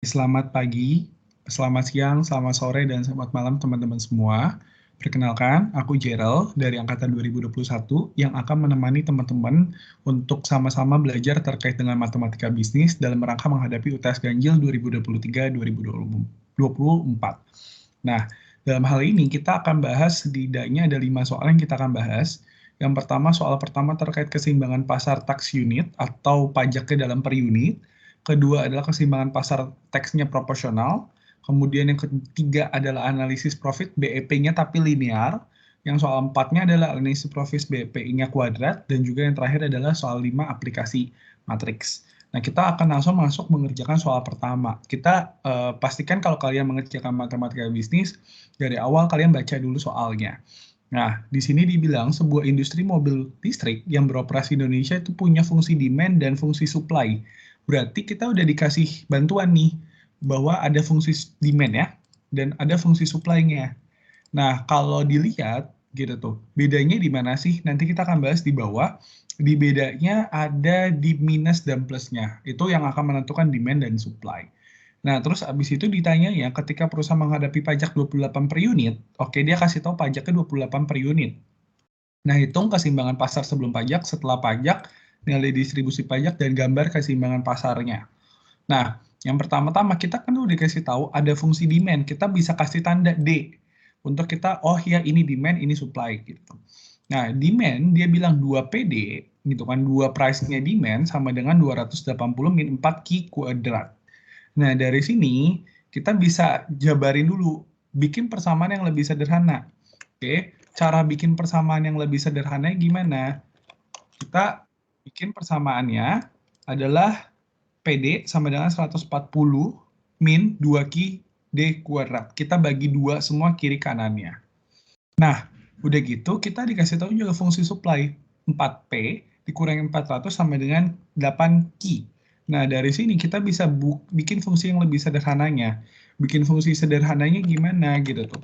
Selamat pagi, selamat siang, selamat sore, dan selamat malam teman-teman semua. Perkenalkan, aku Gerald dari Angkatan 2021 yang akan menemani teman-teman untuk sama-sama belajar terkait dengan matematika bisnis dalam rangka menghadapi UTS Ganjil 2023-2024. Nah, dalam hal ini kita akan bahas setidaknya ada 5 soal yang kita akan bahas. Yang pertama, soal pertama terkait keseimbangan pasar tax unit atau pajaknya dalam per unit. Kedua adalah keseimbangan pasar teksnya proporsional. Kemudian yang ketiga adalah analisis profit BEP-nya tapi linear. Yang soal empatnya adalah analisis profit BEP-nya kuadrat. Dan juga yang terakhir adalah soal 5 aplikasi matriks. Nah, kita akan langsung masuk mengerjakan soal pertama. Kita pastikan kalau kalian mengerjakan matematika bisnis, dari awal kalian baca dulu soalnya. Nah, di sini dibilang sebuah industri mobil listrik yang beroperasi di Indonesia itu punya fungsi demand dan fungsi supply. Berarti kita udah dikasih bantuan nih, bahwa ada fungsi demand ya, dan ada fungsi supply-nya. Nah, kalau dilihat gitu tuh, bedanya di mana sih? Nanti kita akan bahas di bawah. Di bedanya ada di minus dan plusnya. Itu yang akan menentukan demand dan supply. Nah, terus abis itu ditanya ya, ketika perusahaan menghadapi pajak 28 per unit, oke, dia kasih tahu pajaknya 28 per unit. Nah, hitung keseimbangan pasar sebelum pajak, setelah pajak, nilai distribusi pajak, dan gambar keseimbangan pasarnya. Nah, yang pertama-tama kita kan udah dikasih tahu ada fungsi demand. Kita bisa kasih tanda D untuk kita, oh ya ini demand, ini supply gitu. Nah, demand dia bilang 2PD gitu kan, 2 price-nya demand sama dengan 280 min 4 Q kuadrat. Nah, dari sini kita bisa jabarin dulu, bikin persamaan yang lebih sederhana. Oke, cara bikin persamaan yang lebih sederhana gimana? Kita bikin persamaannya adalah PD sama dengan 140 min 2Q D kuadrat. Kita bagi 2 semua kiri kanannya. Nah, udah gitu kita dikasih tahu juga fungsi supply. 4P dikurangi 400 sama dengan 8Q. Nah, dari sini kita bisa bikin fungsi yang lebih sederhananya. Bikin fungsi sederhananya gimana gitu tuh.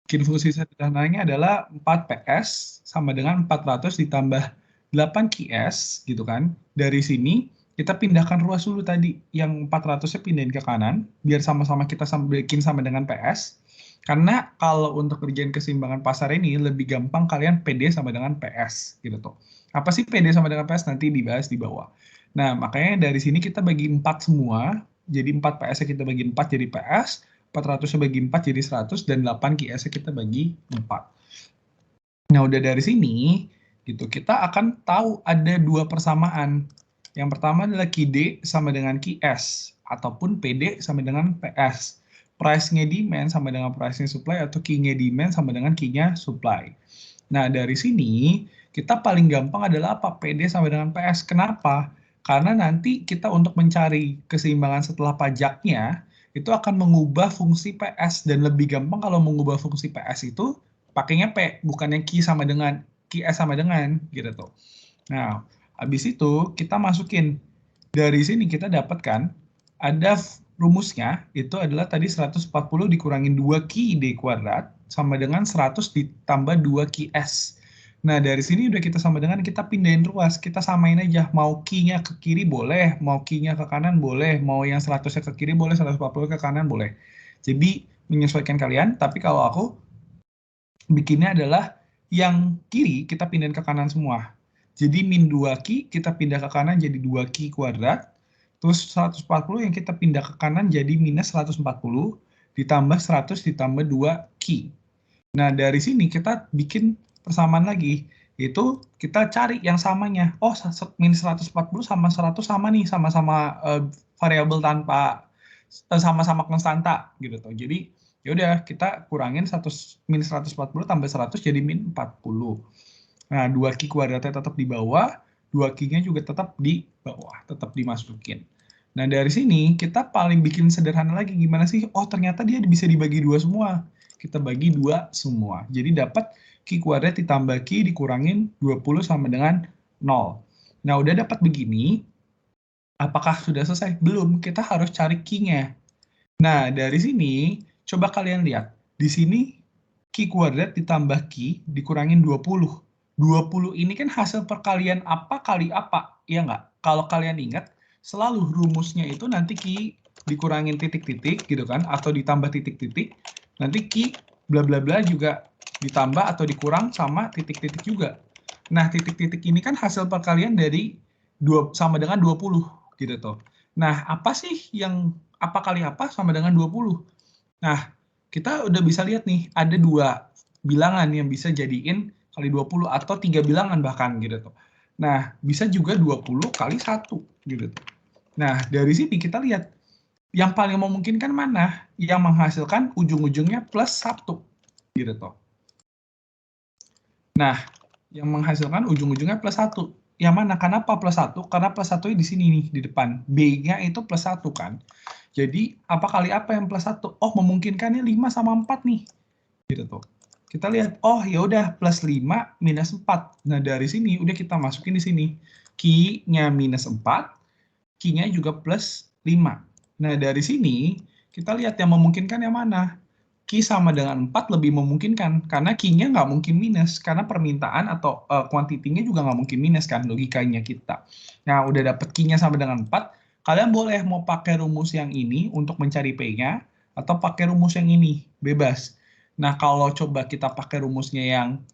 Bikin fungsi sederhananya adalah 4PS sama dengan 400 ditambah 8QS gitu kan. Dari sini kita pindahkan ruas dulu tadi. Yang 400-nya pindahin ke kanan biar sama-sama kita bikin sama dengan PS. Karena kalau untuk kerjaan keseimbangan pasar ini lebih gampang kalian PD sama dengan PS gitu tuh. Apa sih PD sama dengan PS nanti dibahas di bawah. Nah, makanya dari sini kita bagi 4 semua. Jadi 4 PS-nya kita bagi 4 jadi PS, 400-nya bagi 4 jadi 100, dan 8 QS-nya kita bagi 4. Nah, udah dari sini, gitu, kita akan tahu ada 2 persamaan. Yang pertama adalah QD sama dengan QS, ataupun PD sama dengan PS. Price-nya demand sama dengan price-nya supply, atau Q-nya demand sama dengan Q-nya supply. Nah, dari sini, kita paling gampang adalah apa? PD sama dengan PS. Kenapa? Karena nanti kita untuk mencari keseimbangan setelah pajaknya, itu akan mengubah fungsi PS. Dan lebih gampang kalau mengubah fungsi PS itu, pakainya P, bukannya Q sama dengan, QS sama dengan, gitu tuh. Nah, habis itu kita masukin. Dari sini kita dapatkan, ada rumusnya, itu adalah tadi 140 dikurangin 2Q D kuadrat, sama dengan 100 ditambah 2QS. Nah, dari sini udah kita sama dengan kita pindahin ruas, kita samain aja, mau Q-nya ke kiri boleh, mau Q-nya ke kanan boleh, mau yang 100-nya ke kiri boleh, 140 ke kanan boleh. Jadi, menyesuaikan kalian, tapi kalau aku bikinnya adalah yang kiri kita pindahin ke kanan semua. Jadi min 2Q kita pindah ke kanan jadi 2Q kuadrat, terus 140 yang kita pindah ke kanan jadi minus 140, ditambah 100 ditambah 2Q. Nah, dari sini kita bikin persamaan lagi, yaitu kita cari yang samanya. Oh, minus 140 sama 100 sama nih, sama-sama variabel tanpa sama-sama konstanta gitu tuh. Jadi ya udah kita kurangin min 140 tambah 100 jadi min 40. Nah, 2Q kuadratnya tetap di bawah, 2Q-nya juga tetap di bawah, tetap dimasukin. Nah, dari sini kita paling bikin sederhana lagi gimana sih? Oh, ternyata dia bisa dibagi 2 semua. Kita bagi 2 semua. Jadi dapat Q kuadrat ditambah Q dikurangin 20 sama dengan 0. Nah, udah dapat begini. Apakah sudah selesai? Belum, kita harus cari Q-nya. Nah, dari sini, coba kalian lihat. Di sini, Q kuadrat ditambah Q dikurangin 20. 20 ini kan hasil perkalian apa kali apa, ya nggak? Kalau kalian ingat, selalu rumusnya itu nanti Q dikurangin titik-titik gitu kan, atau ditambah titik-titik, nanti Q bla bla bla juga ditambah atau dikurang sama titik-titik juga. Nah, titik-titik ini kan hasil perkalian dari sama dengan 20 gitu tuh. Nah, apa sih yang apa kali apa sama dengan 20? Nah, kita udah bisa lihat nih, ada 2 bilangan yang bisa jadiin kali 20 atau 3 bilangan bahkan gitu tuh. Nah, bisa juga 20 kali 1 gitu tuh. Nah, dari sini kita lihat yang paling memungkinkan mana? Yang menghasilkan ujung-ujungnya plus 1 gitu tuh. Nah, yang menghasilkan ujung-ujungnya plus 1. Yang mana? Kenapa plus 1? Karena plus 1 di sini nih, di depan. B-nya itu plus 1 kan. Jadi, apa kali apa yang plus 1? Oh, memungkinkannya 5 sama 4 nih. Gitu tuh. Kita lihat, oh ya udah plus 5 minus 4. Nah, dari sini udah kita masukin di sini. Q-nya minus 4, Q-nya juga plus 5. Nah, dari sini kita lihat yang memungkinkan yang mana? Q sama dengan 4 lebih memungkinkan, karena Q-nya nggak mungkin minus, karena permintaan atau kuantitinya juga nggak mungkin minus kan, logikanya kita. Nah, udah dapet Q-nya sama dengan 4, kalian boleh mau pakai rumus yang ini untuk mencari P-nya, atau pakai rumus yang ini, bebas. Nah, kalau coba kita pakai rumusnya yang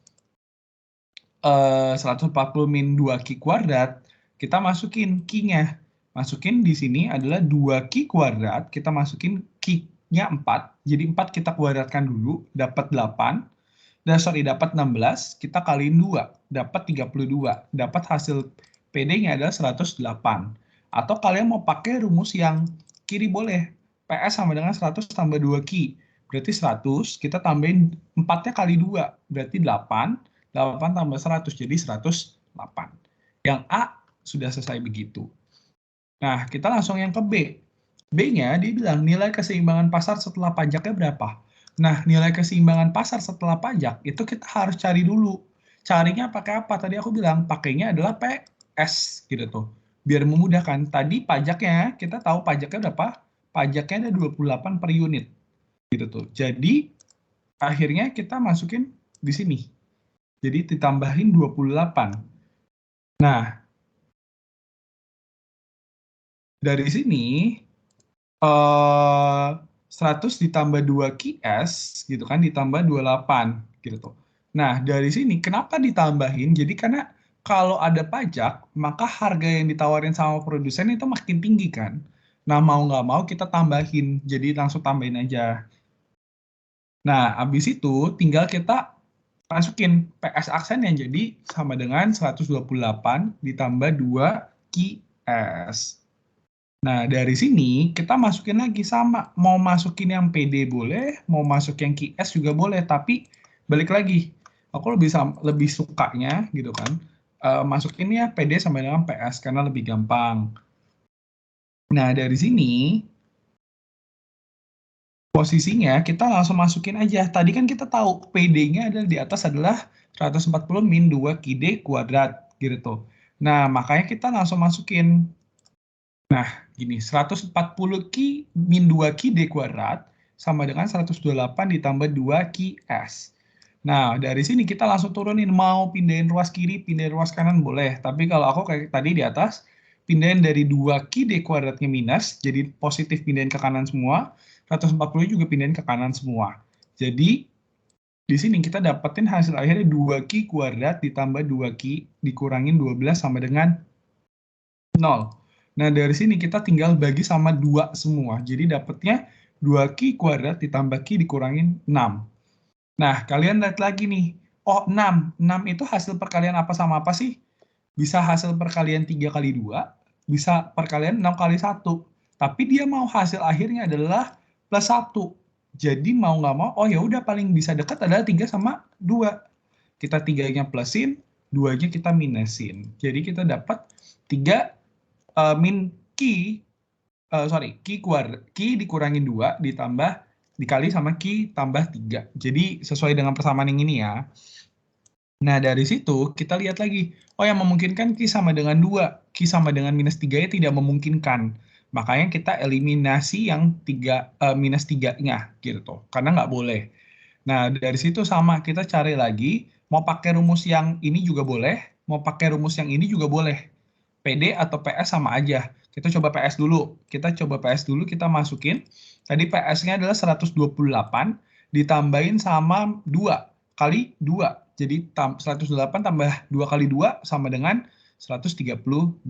140 min 2Q kuadrat, kita masukin Q-nya. Masukin di sini adalah 2Q kuadrat, kita masukin Q-nya 4, jadi 4 kita kuadratkan dulu, dapat 8, dapat 16, kita kaliin 2, dapat 32, dapat hasil PD-nya adalah 108. Atau kalian mau pakai rumus yang kiri boleh, PS sama dengan 100 tambah 2Q, berarti 100, kita tambahin 4-nya kali 2, berarti 8, 8 tambah 100, jadi 108. Yang A sudah selesai begitu. Nah, kita langsung yang ke B. B-nya dia bilang nilai keseimbangan pasar setelah pajaknya berapa. Nah, nilai keseimbangan pasar setelah pajak itu kita harus cari dulu. Carinya pakai apa? Tadi aku bilang pakainya adalah PS gitu tuh. Biar memudahkan. Tadi pajaknya, kita tahu pajaknya berapa? Pajaknya ada 28 per unit. Gitu tuh. Jadi, akhirnya kita masukin di sini. Jadi ditambahin 28. Nah, dari sini 100 ditambah 2 QS gitu kan ditambah 28 gitu. Nah, dari sini kenapa ditambahin? Jadi karena kalau ada pajak, maka harga yang ditawarin sama produsen itu makin tinggi kan. Nah, mau nggak mau kita tambahin. Jadi langsung tambahin aja. Nah, habis itu tinggal kita masukin PS aksen yang jadi sama dengan 128 ditambah 2 QS. Nah, dari sini kita masukin lagi sama. Mau masukin yang PD boleh, mau masuk yang QS juga boleh. Tapi balik lagi, aku lebih sukanya gitu kan, masukinnya PD sama dengan PS karena lebih gampang. Nah, dari sini posisinya kita langsung masukin aja. Tadi kan kita tahu PD-nya adalah di atas adalah 140 min 2 QD kuadrat gitu. Nah, makanya kita langsung masukin. Nah, gini, 140 Q min 2 Q D kuadrat sama dengan 128 ditambah 2 Q S. Nah, dari sini kita langsung turunin, mau pindahin ruas kiri, pindahin ruas kanan boleh. Tapi kalau aku kayak tadi di atas, pindahin dari 2 Q D kuadratnya minus, jadi positif pindahin ke kanan semua, 140 juga pindahin ke kanan semua. Jadi, di sini kita dapetin hasil akhirnya 2 Q kuadrat ditambah 2 Q dikurangin 12 sama dengan 0. Nah, dari sini kita tinggal bagi sama 2 semua. Jadi dapatnya 2Q kuadrat ditambah Q dikurangin 6. Nah, kalian lihat lagi nih. Oh, 6. 6 itu hasil perkalian apa sama apa sih? Bisa hasil perkalian 3 kali 2, bisa perkalian 6 kali 1. Tapi dia mau hasil akhirnya adalah plus 1. Jadi mau nggak mau, oh ya udah paling bisa dekat adalah 3 sama 2. Kita 3-nya plusin, 2-nya kita minusin. Jadi kita dapat 3 min Q dikurangin 2 ditambah dikali sama Q tambah 3. Jadi sesuai dengan persamaan yang ini ya. Nah, dari situ kita lihat lagi. Oh, yang memungkinkan Q sama dengan 2. Q sama dengan minus 3 ya tidak memungkinkan. Makanya kita eliminasi yang minus 3-nya gitu. Karena nggak boleh. Nah, dari situ sama kita cari lagi. Mau pakai rumus yang ini juga boleh. Mau pakai rumus yang ini juga boleh. PD atau PS sama aja. Kita coba PS dulu. Kita masukin. Tadi PS-nya adalah 128, ditambahin sama 2 kali 2. Jadi 108 tambah 2 kali 2 sama dengan 132.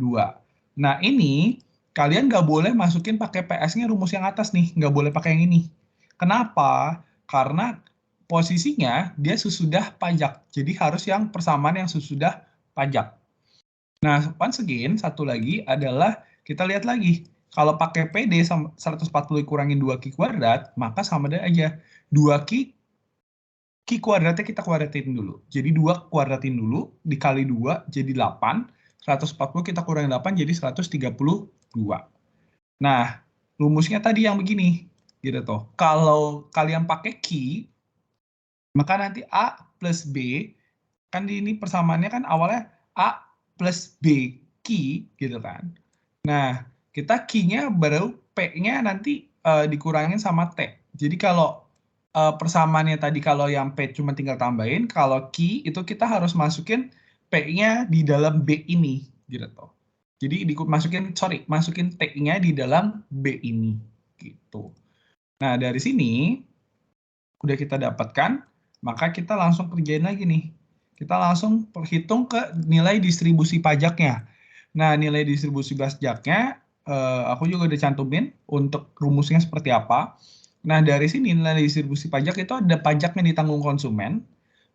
Nah, ini kalian nggak boleh masukin pakai PS-nya rumus yang atas nih. Nggak boleh pakai yang ini. Kenapa? Karena posisinya dia sesudah pajak. Jadi harus yang persamaan yang sesudah pajak. Nah, once again, satu lagi adalah kita lihat lagi. Kalau pakai PD 140 kurangin 2Q kuadrat, maka sama aja. 2Q, Q kuadratnya kita kuadratin dulu. Jadi 2 kuadratin dulu, dikali 2 jadi 8. 140 kita kurangin 8 jadi 132. Nah, rumusnya tadi yang begini. Gitu tuh. Kalau kalian pakai Q, maka nanti A plus B, kan di ini persamaannya kan awalnya A plus B Q, gitu kan. Nah, kita Q-nya baru P-nya nanti dikurangin sama T. Jadi kalau persamaannya tadi kalau yang P cuma tinggal tambahin, kalau Q itu kita harus masukin P-nya di dalam B ini, gitu tuh. Jadi masukin T-nya di dalam B ini, gitu. Nah, dari sini udah kita dapatkan, maka kita langsung kerjain lagi nih. Kita langsung perhitung ke nilai distribusi pajaknya. Nah, nilai distribusi pajaknya aku juga udah cantumin untuk rumusnya seperti apa. Nah, dari sini nilai distribusi pajak itu ada pajak yang ditanggung konsumen,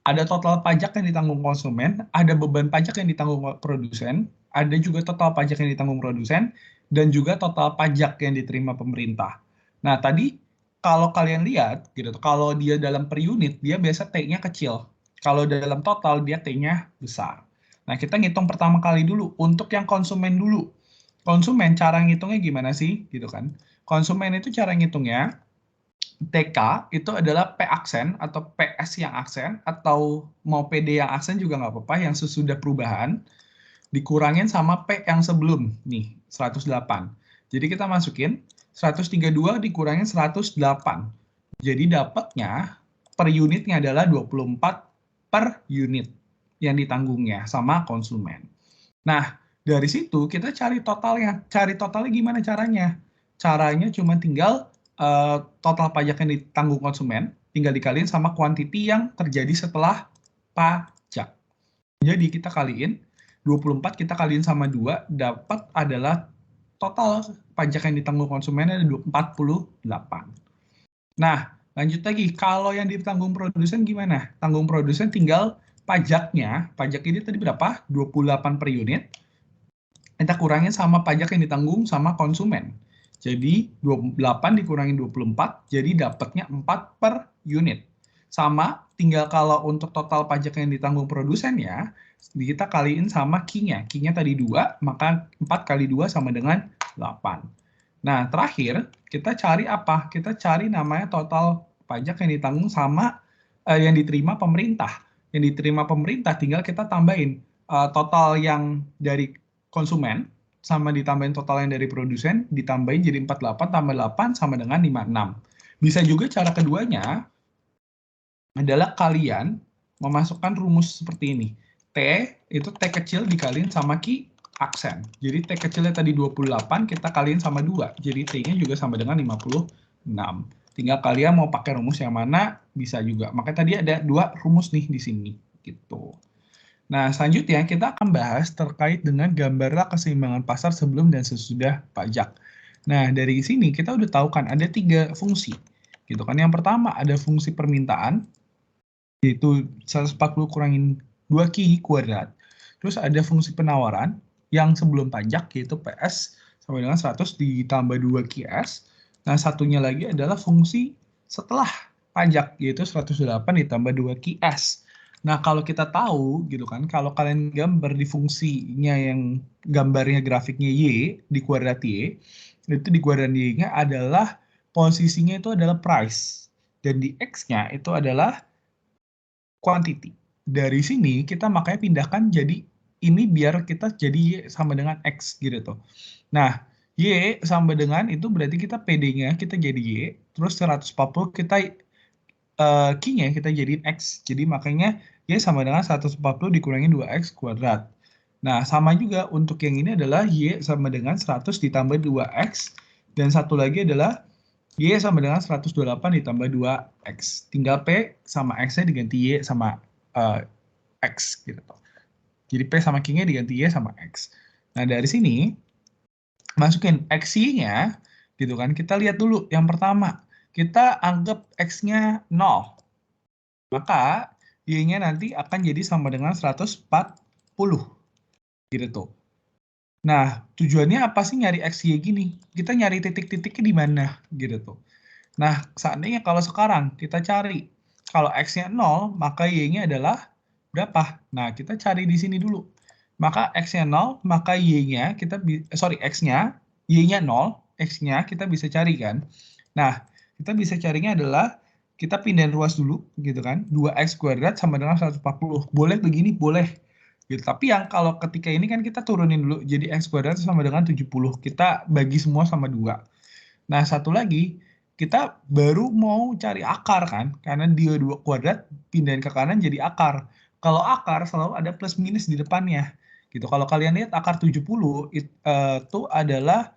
ada total pajak yang ditanggung konsumen, ada beban pajak yang ditanggung produsen, ada juga total pajak yang ditanggung produsen, dan juga total pajak yang diterima pemerintah. Nah, tadi kalau kalian lihat, gitu, kalau dia dalam per unit, dia biasa T-nya kecil. Kalau dalam total, dia T-nya besar. Nah, kita ngitung pertama kali dulu, untuk yang konsumen dulu. Konsumen, cara ngitungnya gimana sih? Gitu kan. Konsumen itu cara ngitungnya, TK itu adalah P aksen atau PS yang aksen, atau mau PD yang aksen juga nggak apa-apa, yang sesudah perubahan, dikurangin sama P yang sebelum, nih, 108. Jadi kita masukin 132 dikurangin 108. Jadi dapatnya per unitnya adalah 24 per unit yang ditanggungnya sama konsumen. Nah, dari situ kita cari totalnya. Cari totalnya gimana caranya? Caranya cuma tinggal total pajak yang ditanggung konsumen, tinggal dikaliin sama kuantiti yang terjadi setelah pajak. Jadi kita kaliin, 24 kita kaliin sama 2, dapat adalah total pajak yang ditanggung konsumen ada 48. Nah, lanjut lagi, kalau yang ditanggung produsen gimana? Tanggung produsen tinggal pajaknya, pajak ini tadi berapa? 28 per unit. Kita kurangin sama pajak yang ditanggung sama konsumen. Jadi 28 dikurangin 24, jadi dapatnya 4 per unit. Sama, tinggal kalau untuk total pajak yang ditanggung produsen ya, kita kaliin sama Q-nya. Q-nya tadi 2, maka 4 kali 2 sama dengan 8. Nah, terakhir, kita cari apa? Kita cari namanya total pajak yang ditanggung sama yang diterima pemerintah. Yang diterima pemerintah tinggal kita tambahin total yang dari konsumen sama ditambahin total yang dari produsen, ditambahin jadi 48 tambah 8 sama dengan 56. Bisa juga cara keduanya adalah kalian memasukkan rumus seperti ini. T itu T kecil dikaliin sama Q aksen. Jadi T kecilnya tadi 28, kita kaliin sama 2. Jadi T-nya juga sama dengan 56. Tinggal kalian mau pakai rumus yang mana, bisa juga. Makanya tadi ada 2 rumus nih di sini. Gitu. Nah, selanjutnya kita akan bahas terkait dengan gambarlah keseimbangan pasar sebelum dan sesudah pajak. Nah, dari sini kita udah tahu kan ada 3 fungsi. Gitu kan. Yang pertama ada fungsi permintaan, yaitu 140 kurangin 2Q kuadrat. Terus ada fungsi penawaran yang sebelum pajak, yaitu PS sama dengan 100 ditambah 2QS. Nah, satunya lagi adalah fungsi setelah pajak, yaitu 108 ditambah 2QS. Nah, kalau kita tahu gitu kan, kalau kalian gambar di fungsinya yang gambarnya grafiknya Y, di kuadrat Y, itu di kuadrat Y-nya adalah posisinya itu adalah price. Dan di X-nya itu adalah quantity. Dari sini kita makanya pindahkan jadi ini biar kita jadi Y sama dengan X gitu tuh. Nah, Y sama dengan itu berarti kita PD-nya kita jadi Y, terus 140 kita Q-nya kita jadiin X. Jadi makanya Y sama dengan 140 dikurangi 2X kuadrat. Nah, sama juga untuk yang ini adalah Y sama dengan 100 ditambah 2X. Dan satu lagi adalah Y sama dengan 128 ditambah 2X. Tinggal P sama X-nya diganti Y sama X gitu. Jadi P sama Q-nya diganti Y sama X. Nah, dari sini masukin XY-nya gitu kan. Kita lihat dulu yang pertama. Kita anggap X-nya 0. Maka Y-nya nanti akan jadi sama dengan 140. Gitu tuh. Nah, tujuannya apa sih nyari XY gini? Kita nyari titik-titiknya di mana gitu tuh. Nah, seandainya kalau sekarang kita cari kalau X-nya 0, maka Y-nya adalah berapa? Nah, kita cari di sini dulu. Maka X-nya 0, maka Y-nya kita X-nya, Y-nya 0, X-nya kita bisa cari kan. Nah, kita bisa carinya adalah kita pindahin ruas dulu gitu kan. 2X kuadrat sama dengan 140. Boleh begini? Boleh. Gitu. Tapi yang kalau ketika ini kan kita turunin dulu. Jadi X kuadrat sama dengan 70. Kita bagi semua sama 2. Nah, satu lagi, kita baru mau cari akar kan, karena dia 2 kuadrat, pindahin ke kanan jadi akar. Kalau akar selalu ada plus minus di depannya. Gitu. Kalau kalian lihat akar 70 itu adalah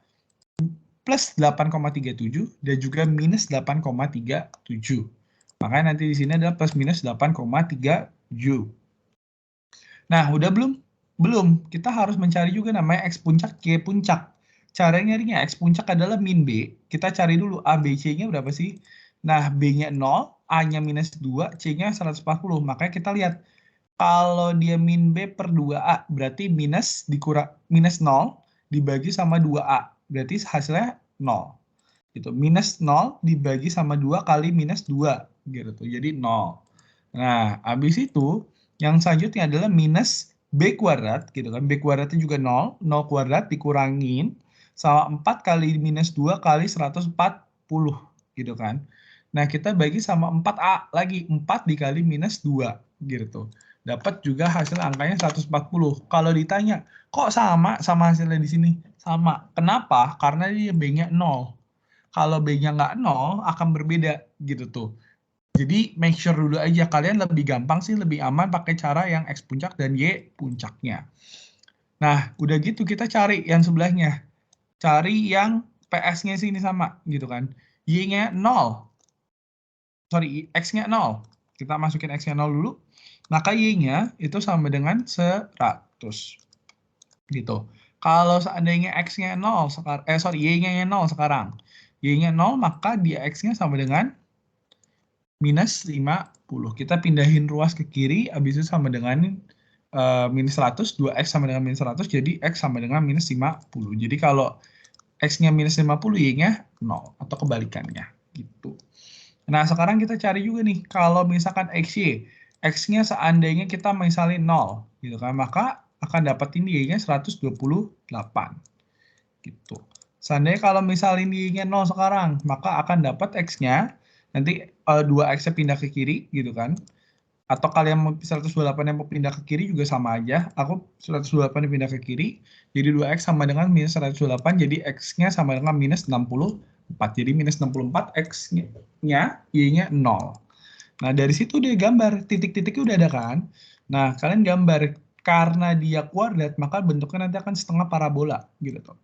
plus 8,37 dan juga minus 8,37. Makanya nanti di sini adalah plus minus 8,37. Nah, udah belum? Belum. Kita harus mencari juga namanya X puncak, Y puncak. Cara nyarinya X puncak adalah min B. Kita cari dulu A, B, C-nya berapa sih? Nah, B-nya 0, A-nya minus 2, C-nya 140. Makanya kita lihat, kalau dia min B per 2A, berarti minus 0 dibagi sama 2A. Berarti hasilnya 0. Gitu. Minus 0 dibagi sama 2 kali minus 2. Gitu. Jadi 0. Nah, habis itu, yang selanjutnya adalah minus B kuadrat. Gitu kan. B kuadratnya juga 0. 0 kuadrat dikurangin sama 4 kali minus 2 kali 140. Gitu kan. Nah, kita bagi sama 4A lagi. 4 dikali minus 2. Gitu. Dapat juga hasil angkanya 140. Kalau ditanya, kok sama hasilnya di sini? Sama. Kenapa? Karena dia B-nya 0. Kalau B-nya nggak 0, akan berbeda. Gitu tuh. Jadi make sure dulu aja, kalian lebih gampang sih, lebih aman pakai cara yang X puncak dan Y puncaknya. Nah, udah gitu kita cari yang sebelahnya. Cari yang PS-nya sini sama, gitu kan. Y-nya 0. Sorry, X-nya 0. Kita masukin X-nya 0 dulu. Maka Y-nya itu sama dengan 100. Gitu. Kalau seandainya X-nya 0, Y-nya 0 sekarang. Y-nya 0, maka dia X-nya sama dengan minus 50. Kita pindahin ruas ke kiri, habis itu sama dengan minus 100, 2X sama dengan minus 100, jadi X sama dengan minus 50. Jadi kalau X-nya minus 50, Y-nya 0, atau kebalikannya. Gitu. Nah, sekarang kita cari juga nih, kalau misalkan XY, X-nya seandainya kita misalnya 0, gitu kan, maka akan dapetin Y-nya 128. Gitu. Seandainya kalau misalnya Y-nya 0 sekarang, maka akan dapat X-nya, nanti 2X-nya pindah ke kiri, gitu kan. Atau kalian mau 128 yang mau pindah ke kiri juga sama aja. Aku 128 yang pindah ke kiri, jadi 2X sama dengan minus 128, jadi X-nya sama dengan minus 64. Jadi minus 64, X-nya, Y-nya 0. Nah, dari situ dia gambar, titik-titiknya udah ada kan. Nah, kalian gambar, karena dia kuadrat, maka bentuknya nanti akan setengah parabola, gitu tuh.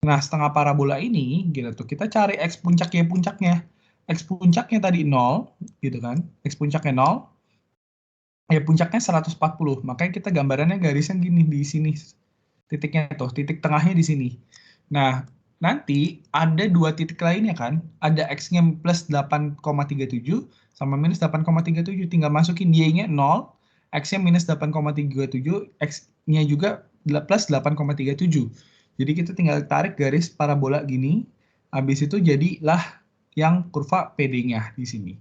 Nah, setengah parabola ini, gitu tuh, kita cari X puncak Y puncaknya. X puncaknya tadi 0, gitu kan. X puncaknya 0, ya puncaknya 140. Makanya kita gambarannya garisnya gini di sini. Titiknya tuh, titik tengahnya di sini. Nah, nanti ada dua titik lainnya kan. Ada X-nya plus 8,37 sama minus 8,37. Tinggal masukin Y-nya 0, X-nya minus 8,37, X-nya juga plus 8,37. Jadi kita tinggal tarik garis parabola gini. Habis itu jadilah yang kurva PD-nya di sini.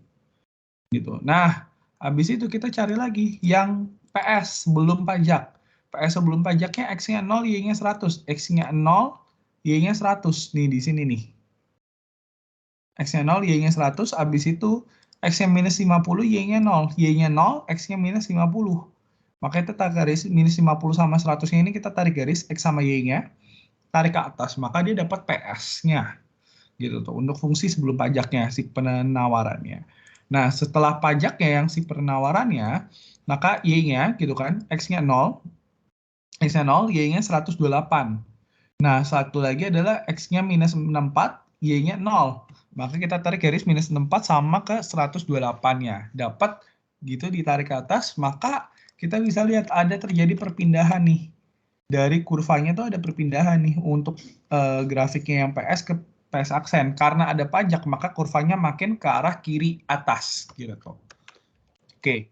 Gitu. Nah, habis itu kita cari lagi yang PS sebelum pajak. PS sebelum pajaknya X-nya 0, Y-nya 100. X-nya 0, Y-nya 100. Nih, di sini nih. X-nya 0, Y-nya 100. Habis itu X-nya minus 50, Y-nya 0. Y-nya 0, X-nya minus 50. Maka kita tarik garis minus 50 sama 100-nya ini kita tarik garis X sama Y-nya. Tarik ke atas. Maka dia dapat PS-nya. Gitu tuh. Untuk fungsi sebelum pajaknya, si penawarannya. Nah, setelah pajaknya yang si penawarannya, maka Y-nya gitu kan, X-nya 0, X-nya 0, Y-nya 128. Nah, satu lagi adalah X-nya minus 64, Y-nya 0. Maka kita tarik garis minus 64 sama ke 128-nya. Dapat gitu ditarik ke atas, maka kita bisa lihat ada terjadi perpindahan nih. Dari kurvanya tuh ada perpindahan nih untuk grafiknya yang PS ke PS aksen. Karena ada pajak, maka kurvanya makin ke arah kiri atas. Gitu. Oke,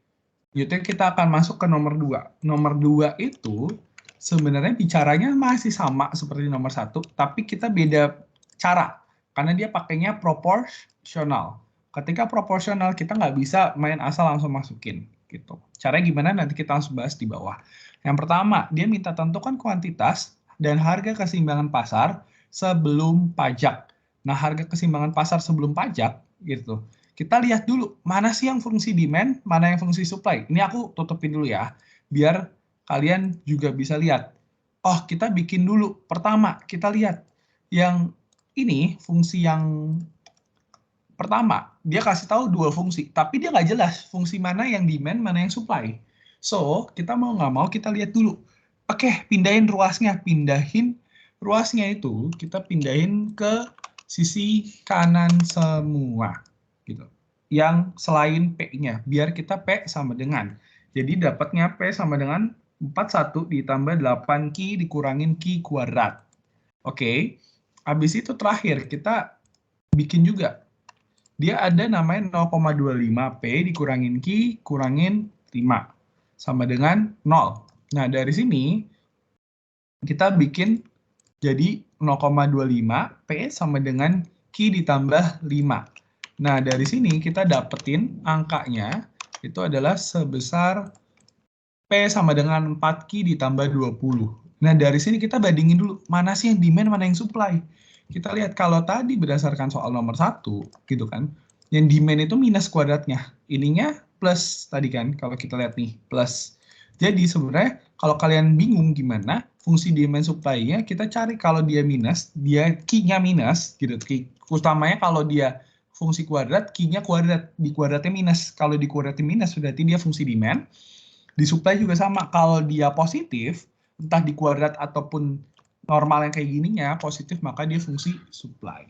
jadi kita akan masuk ke nomor 2. Nomor 2 itu sebenarnya bicaranya masih sama seperti nomor 1, tapi kita beda cara. Karena dia pakainya proporsional. Ketika proporsional, kita nggak bisa main asal langsung masukin. Gitu. Caranya gimana nanti kita langsung bahas di bawah. Yang pertama, dia minta tentukan kuantitas dan harga keseimbangan pasar sebelum pajak. Nah, harga keseimbangan pasar sebelum pajak, gitu. Kita lihat dulu, mana sih yang fungsi demand, mana yang fungsi supply. Ini aku tutupin dulu ya, biar kalian juga bisa lihat. Oh, kita bikin dulu. Pertama, kita lihat yang ini, fungsi yang pertama, dia kasih tahu dua fungsi, tapi dia nggak jelas fungsi mana yang demand, mana yang supply. So, kita mau nggak mau kita lihat dulu. Oke, pindahin ruasnya. Pindahin ruasnya itu, kita pindahin ke sisi kanan semua. Gitu. Yang selain P-nya, biar kita P sama dengan. Jadi dapatnya P sama dengan 41 ditambah 8Q dikurangin Q kuadrat. Oke, habis itu terakhir kita bikin juga. Dia ada namanya 0,25P dikurangin Q kurangin 5. Sama dengan 0. Nah, dari sini kita bikin jadi 0,25P sama dengan Q ditambah 5. Nah, dari sini kita dapetin angkanya itu adalah sebesar P sama dengan 4Q ditambah 20. Nah, dari sini kita bandingin dulu, mana sih yang demand, mana yang supply. Kita lihat kalau tadi berdasarkan soal nomor 1, gitu kan, yang demand itu minus kuadratnya. Ininya plus tadi kan, kalau kita lihat nih, plus. Jadi sebenarnya kalau kalian bingung gimana fungsi demand supply-nya, kita cari kalau dia minus, dia Q-nya minus, gitu. Utamanya kalau dia fungsi kuadrat, Q-nya kuadrat, di kuadratnya minus. Kalau di kuadratnya minus, berarti dia fungsi demand. Di supply juga sama, kalau dia positif, entah di kuadrat ataupun normal yang kayak gininya, positif, maka dia fungsi supply.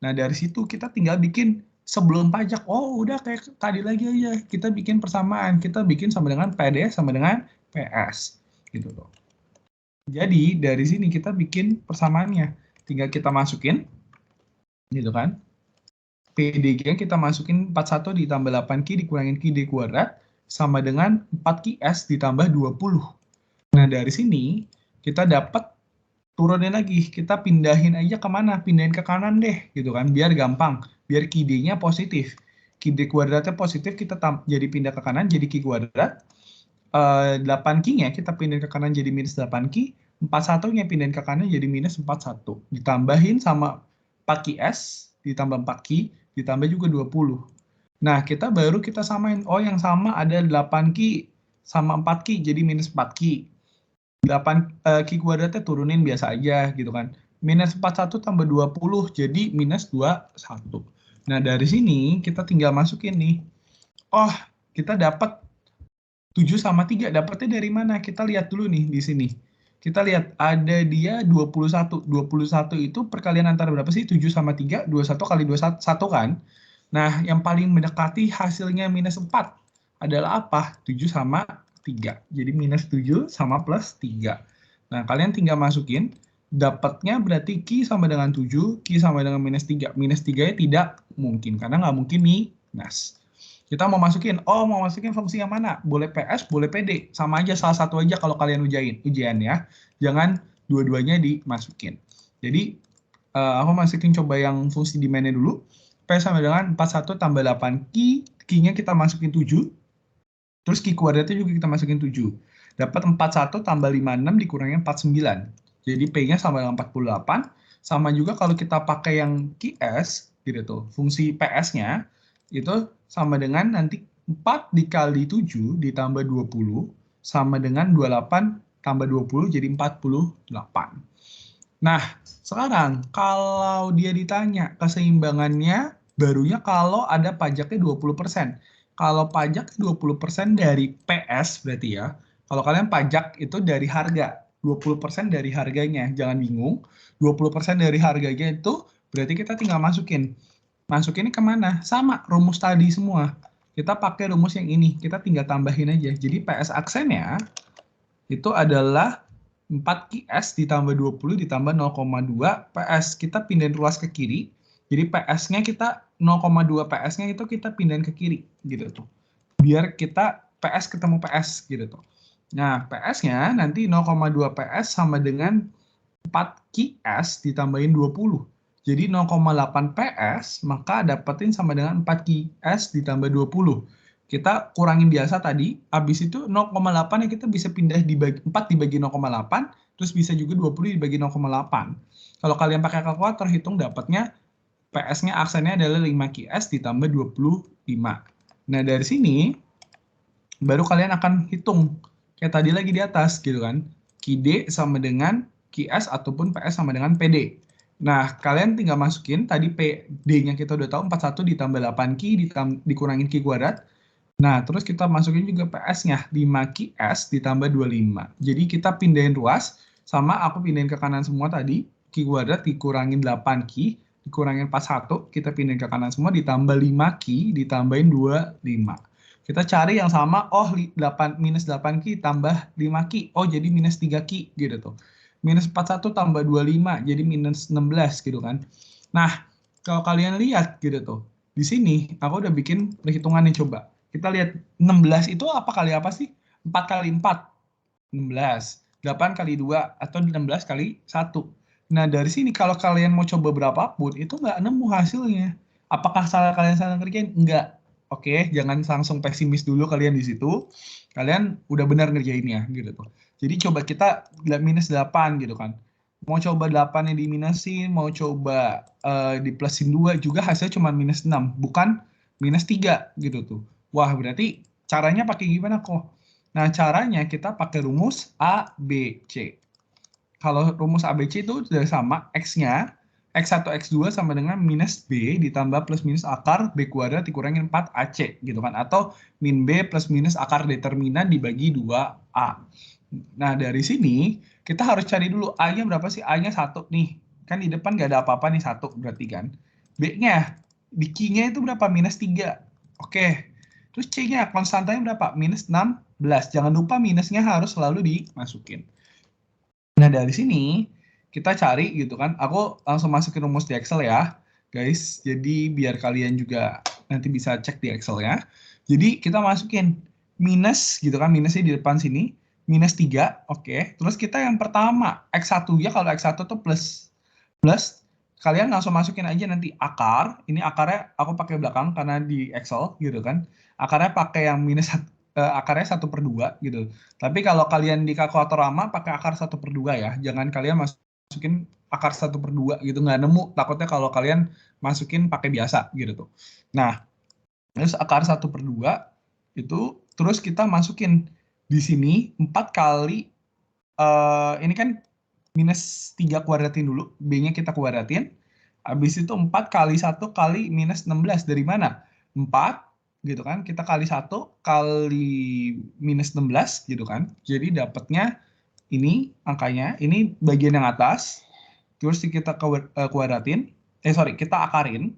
Nah, dari situ kita tinggal bikin sebelum pajak. Oh, udah kayak tadi lagi aja. Kita bikin persamaan. Kita bikin sama dengan PD sama dengan PS. Gitu loh. Jadi, dari sini kita bikin persamaannya. Tinggal kita masukin. Gitu kan. PDG kita masukin 41 ditambah 8Q dikurangin Q di kuadrat sama dengan 4QS ditambah 20. Nah, dari sini kita dapat turunin lagi. Kita pindahin aja ke mana? Pindahin ke kanan deh, gitu kan. Biar gampang. Biar QD-nya positif. QD kuadratnya positif, kita jadi pindah ke kanan, jadi Q kuadrat. 8Q-nya kita pindahin ke kanan jadi minus 8Q. 41-nya pindahin ke kanan jadi minus 41. Ditambahin sama 4QS, ditambah 4Q, ditambah juga 20. Nah, kita samain. Oh, yang sama ada 8Q sama 4Q, jadi minus 4Q. 8 Q kuadratnya turunin biasa aja gitu kan. Minus 41 tambah 20 jadi minus 21. Nah, dari sini kita tinggal masukin nih. Oh, kita dapat 7 sama 3. Dapatnya dari mana? Kita lihat dulu nih di sini. Kita lihat ada dia 21. 21 itu perkalian antara berapa sih? 7 sama 3. 21 kali 21 kan? Nah, yang paling mendekati hasilnya minus 4 adalah apa? 7 sama 3. Jadi minus 7 sama plus 3. Nah, kalian tinggal masukin. Dapatnya berarti Q sama dengan 7, Q sama dengan minus 3. Minus 3-nya tidak mungkin, karena nggak mungkin minus. Kita mau masukin fungsi yang mana? Boleh PS, boleh PD. Sama aja, salah satu aja kalau kalian ujian ya. Jangan dua-duanya dimasukin. Jadi, aku masukin coba yang fungsi demand-nya dulu. P sama dengan 41 tambah 8Q. Q-nya kita masukin 7. Terus Q kuadratnya juga kita masukin 7. Dapat 41 tambah 56 dikurangin 49. Jadi P-nya sama dengan 48. Sama juga kalau kita pakai yang QS, gitu tuh, fungsi PS-nya, itu sama dengan nanti 4 dikali 7 ditambah 20 sama dengan 28 tambah 20 jadi 48. Nah, sekarang kalau dia ditanya keseimbangannya barunya kalau ada pajaknya 20%. Kalau pajak 20% dari PS berarti ya. Kalau kalian pajak itu dari harga, 20% dari harganya. Jangan bingung, 20% dari harganya itu berarti kita tinggal masukin. Masukinnya kemana? Sama, rumus tadi semua. Kita pakai rumus yang ini, kita tinggal tambahin aja. Jadi PS aksennya itu adalah 4QS ditambah 20 ditambah 0,2 PS. Kita pindahin ruas ke kiri. Jadi PS-nya kita 0,2 PS-nya itu kita pindahin ke kiri gitu tuh. Biar kita PS ketemu PS gitu tuh. Nah, PS-nya nanti 0,2 PS sama dengan 4QS ditambahin 20. Jadi 0,8 PS, maka dapetin sama dengan 4QS ditambah 20. Kita kurangin biasa tadi, habis itu 0,8 yang kita bisa pindah dibagi 4 dibagi 0,8, terus bisa juga 20 dibagi 0,8. Kalau kalian pakai kalkulator, hitung dapatnya PS-nya aksennya adalah 5QS ditambah 25. Nah, dari sini, baru kalian akan hitung. Kayak tadi lagi di atas, gitu kan. QD sama dengan QS ataupun PS sama dengan PD. Nah, kalian tinggal masukin, tadi PD-nya kita udah tahu, 41 ditambah 8Q dikurangin Q kuadrat. Nah, terus kita masukin juga PS-nya, 5QS ditambah 25. Jadi kita pindahin ruas, sama aku pindahin ke kanan semua tadi, Q kuadrat dikurangin 8Q, dikurangin 41, kita pindahin ke kanan semua, ditambah 5Q, ditambahin 25. Kita cari yang sama, oh minus 8Q tambah 5Q, oh jadi minus 3Q gitu tuh. Minus 41 tambah 25, jadi minus 16 gitu kan. Nah, kalau kalian lihat gitu tuh, di sini aku udah bikin perhitungan nih coba. Kita lihat 16 itu apa kali apa sih? 4 kali 4, 16. 8 kali 2, atau 16 kali 1. Nah, dari sini kalau kalian mau coba berapapun, itu nggak nemu hasilnya. Apakah kalian salah ngerjain? Enggak. Oke, jangan langsung pesimis dulu kalian di situ. Kalian udah benar ngerjainnya, gitu tuh. Jadi coba kita minus 8 gitu kan. Mau coba 8 yang diminusin, mau coba diplusin 2 juga hasilnya cuma minus 6, bukan minus 3 gitu tuh. Wah, berarti caranya pakai gimana kok? Nah, caranya kita pakai rumus A, B, C. Kalau rumus A, B, C itu sudah sama, X-nya, X1, X2 sama dengan minus B ditambah plus minus akar B kuadrat dikurangin 4AC, gitu kan. Atau min B plus minus akar determinan dibagi 2A. Nah, dari sini, kita harus cari dulu A-nya berapa sih? A-nya 1 nih. Kan di depan nggak ada apa-apa nih, 1 berarti kan. B-nya, di Q-nya itu berapa? Minus 3. Oke. Terus C-nya, konstantanya berapa? Minus 16. Jangan lupa minusnya harus selalu dimasukin. Nah, dari sini kita cari gitu kan. Aku langsung masukin rumus di Excel ya, guys. Jadi biar kalian juga nanti bisa cek di Excel ya. Jadi kita masukin minus gitu kan, minusnya di depan sini. Minus 3, oke. Terus kita yang pertama, X1 ya, kalau X1 tuh plus. Plus, kalian langsung masukin aja nanti akar. Ini akarnya aku pakai belakang karena di Excel gitu kan. Akarnya pakai yang minus akarnya 1/2 gitu. Tapi kalau kalian di kalkulator lama pakai akar 1/2 ya. Jangan kalian masukin akar 1/2 gitu, nggak nemu. Takutnya kalau kalian masukin pakai biasa gitu tuh. Nah, terus akar 1/2 itu terus kita masukin di sini 4 kali ini kan minus 3 kuadratin dulu, B-nya kita kuadratin. Habis itu 4 kali 1 kali minus 16. Dari mana? 4 gitu kan, kita kali 1 kali minus 16 gitu kan. Jadi dapatnya ini angkanya, ini bagian yang atas, terus kita kuadratin, kita akarin.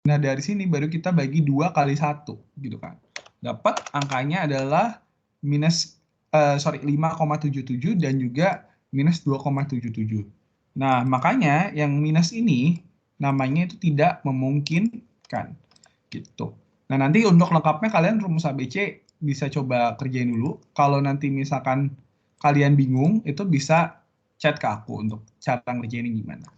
Nah, dari sini baru kita bagi 2 kali 1 gitu kan. Dapat angkanya adalah minus 5,77 dan juga minus 2,77. Nah, makanya yang minus ini namanya itu tidak memungkinkan gitu. Nah, nanti untuk lengkapnya kalian rumus ABC bisa coba kerjain dulu. Kalau nanti misalkan kalian bingung, itu bisa chat ke aku untuk cara ngerjainnya gimana.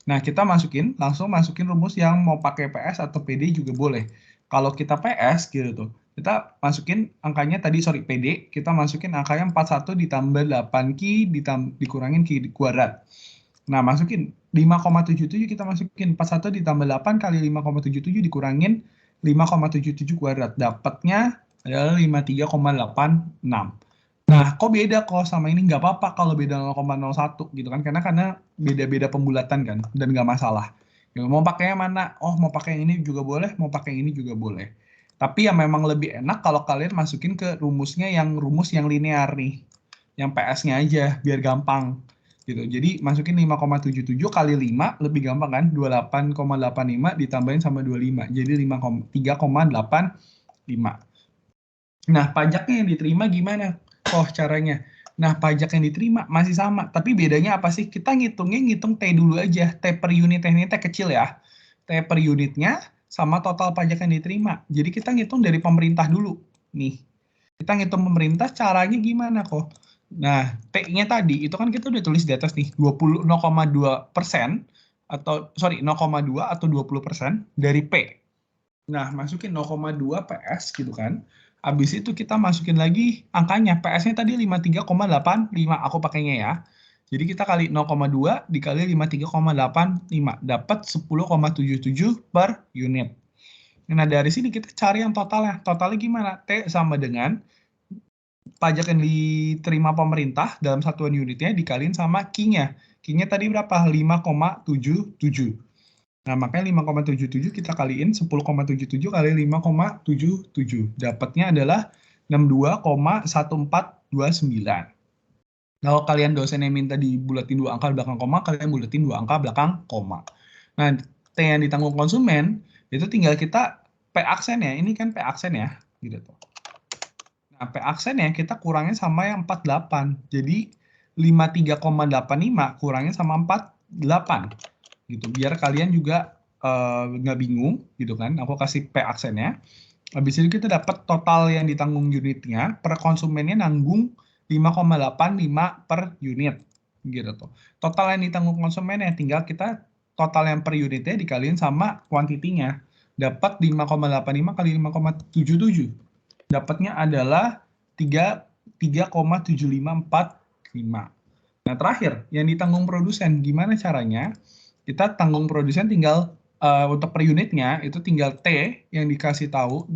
Nah, kita langsung masukin rumus yang mau pakai PS atau PD juga boleh. Kalau kita PS gitu tuh, kita masukin angkanya tadi, PD, kita masukin angkanya 41 ditambah 8Q dikurangin Q kuadrat. Nah, masukin 5,77 kita masukin 41 ditambah 8 kali 5,77 dikurangin 5,77 kuadrat. Dapatnya adalah 53,86. Nah, kok beda kok sama ini? Nggak apa-apa kalau beda 0,01 gitu kan, karena beda-beda pembulatan kan, dan nggak masalah. Ya, mau pakai yang mana? Oh, mau pakai yang ini juga boleh, mau pakai yang ini juga boleh. Tapi ya memang lebih enak kalau kalian masukin ke rumus yang linear nih. Yang PS-nya aja, biar gampang. Gitu. Jadi masukin 5,77 kali 5, lebih gampang kan? 28,85 ditambahin sama 25. Jadi 3,85. Nah, pajaknya yang diterima gimana? Caranya. Nah, pajak yang diterima masih sama. Tapi bedanya apa sih? Kita ngitung T dulu aja. T per unitnya ini T kecil ya. T per unitnya sama total pajak yang diterima. Jadi kita ngitung dari pemerintah dulu. Nih, kita ngitung pemerintah caranya gimana kok? Nah, T-nya tadi itu kan kita udah tulis di atas nih, 0,2% atau 0,2 atau 20% dari P. Nah, masukin 0,2 PS gitu kan. Habis itu kita masukin lagi angkanya. PS-nya tadi 53,85, aku pakainya ya. Jadi kita kali 0,2 dikali 53,85, dapat 10,77 per unit. Nah, dari sini kita cari yang totalnya. Totalnya gimana? T sama dengan pajak yang diterima pemerintah dalam satuan unitnya dikaliin sama Q-nya. Q-nya tadi berapa? 5,77. Nah, makanya 5,77 kita kaliin 10,77 kali 5,77. Dapatnya adalah 62,1429. Kalau kalian dosennya minta dibulatin 2 angka belakang koma, kalian bulatin 2 angka belakang koma. Nah, T yang ditanggung konsumen, itu tinggal kita P aksen ya. Ini kan P aksen ya. Gitu tuh. Nah, P aksen ya kita kurangin sama yang 48. Jadi 53,85 kurangin sama 48. Gitu biar kalian juga nggak bingung gitu kan. Aku kasih P aksennya. Habis itu kita dapat total yang ditanggung unitnya per konsumennya nanggung 5,85 per unit gitu tuh. Total yang ditanggung konsumennya tinggal kita total yang per unitnya dikaliin sama kuantitinya. Dapat 5,85 kali 5,77. Dapatnya adalah 3,7545. Nah, terakhir yang ditanggung produsen gimana caranya? Kita tanggung produsen tinggal untuk per unitnya itu tinggal T yang dikasih tahu